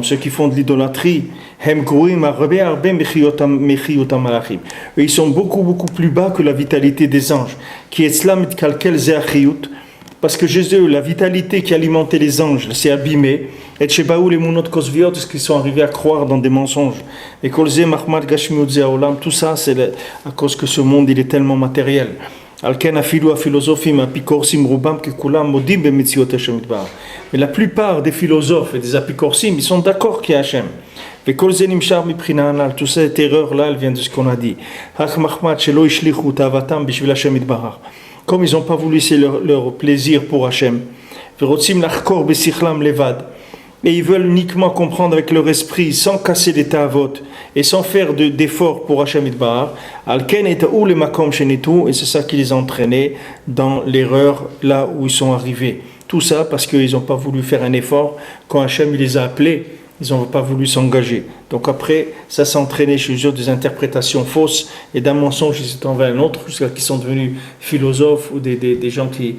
ceux qui font de l'idolâtrie, ils sont beaucoup plus bas que la vitalité des anges. Qui est slam kalkel zeachiyut. Parce que Jésus, la vitalité qui alimentait les anges, s'est abîmée. Et chez Baou, les mounot kosviot, parce qu'ils sont arrivés à croire dans des mensonges. Et kolze mahmad gashmiut olam, tout ça, c'est à cause que ce monde, il est tellement matériel. Alken afilu a philosophim apikorsim rubam kekulam modim bemitziot Hashem itbar. Mais la plupart des philosophes et des apikorsim, ils sont d'accord qu'il y a Hashem. Et kolze nimshar miprina anal, toute cette erreur-là, elle vient de ce qu'on a dit. Hak mahmad shelo ishlichu tavatam bishvil Hashem itbar. Comme ils n'ont pas voulu laisser leur plaisir pour Hachem, et ils veulent uniquement comprendre avec leur esprit, sans casser des ta'avot, et sans faire d'efforts pour Hachem Itbar, et c'est ça qui les a entraînés dans l'erreur là où ils sont arrivés. Tout ça parce qu'ils n'ont pas voulu faire un effort. Quand Hachem il les a appelés, ils n'ont pas voulu s'engager. Donc après, ça s'est entraîné chez eux des interprétations fausses et d'un mensonge, ils sont envers un autre, jusqu'à qu'ils sont devenus philosophes ou des gens qui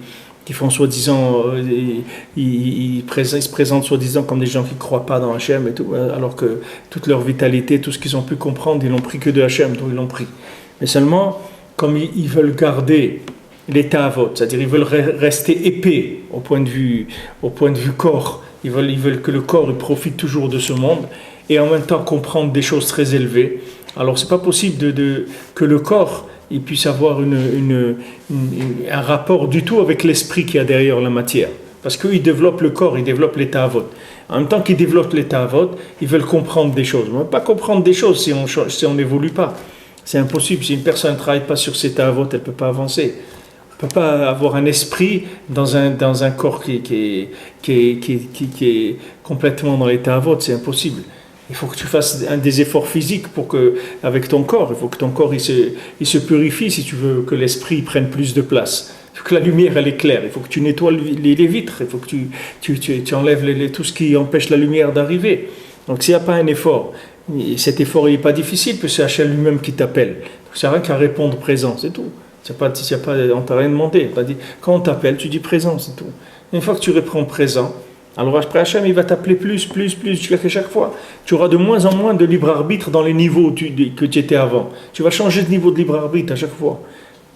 font soi-disant, ils se présentent soi-disant comme des gens qui ne croient pas dans Hachem et tout, alors que toute leur vitalité, tout ce qu'ils ont pu comprendre, ils l'ont pris que de Hachem, donc ils l'ont pris. Mais seulement, comme ils veulent garder l'état à vote, c'est-à-dire ils veulent rester épais au point de vue corps, ils veulent que le corps il profite toujours de ce monde et en même temps comprendre des choses très élevées. Alors c'est pas possible que le corps il puisse avoir un rapport du tout avec l'esprit qu'il y a derrière la matière. Parce qu'il développe le corps, il développe l'état à vote. En même temps qu'il développe l'état à vote, ils veulent comprendre des choses. On ne peut pas comprendre des choses si on n'évolue pas. C'est impossible. Si une personne ne travaille pas sur cet état à vote, elle ne peut pas avancer. On ne peut pas avoir un esprit dans un corps qui est complètement dans l'état à vote, c'est impossible. Il faut que tu fasses des efforts physiques avec ton corps. Il faut que ton corps il se purifie si tu veux que l'esprit prenne plus de place. Il faut que la lumière elle est claire. Il faut que tu nettoies les vitres. Il faut que tu enlèves tout ce qui empêche la lumière d'arriver. Donc s'il n'y a pas un effort, cet effort n'est pas difficile, parce que c'est Hachem lui-même qui t'appelle. C'est rien qu'à répondre présent, c'est tout. On t'a rien demandé. Quand on t'appelle, tu dis présent, c'est tout. Une fois que tu réponds présent, alors après Hachem, il va t'appeler plus, jusqu'à chaque fois. Tu auras de moins en moins de libre arbitre dans les niveaux que tu étais avant. Tu vas changer de niveau de libre arbitre à chaque fois.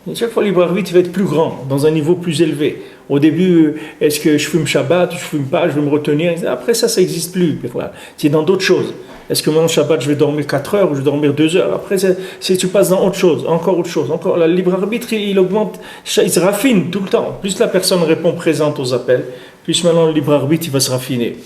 Et chaque fois, le libre arbitre va être plus grand, dans un niveau plus élevé. Au début, est-ce que je fume Shabbat, je fume pas, je vais me retenir. Après ça n'existe plus. Voilà. C'est dans d'autres choses. Est-ce que maintenant, Shabbat, je vais dormir 4 heures ou je vais dormir 2 heures? Après, tu passes dans autre chose, encore autre chose. Encore, le libre arbitre, il augmente, il se raffine tout le temps. Plus la personne répond présente aux appels, plus maintenant le libre arbitre, il va se raffiner.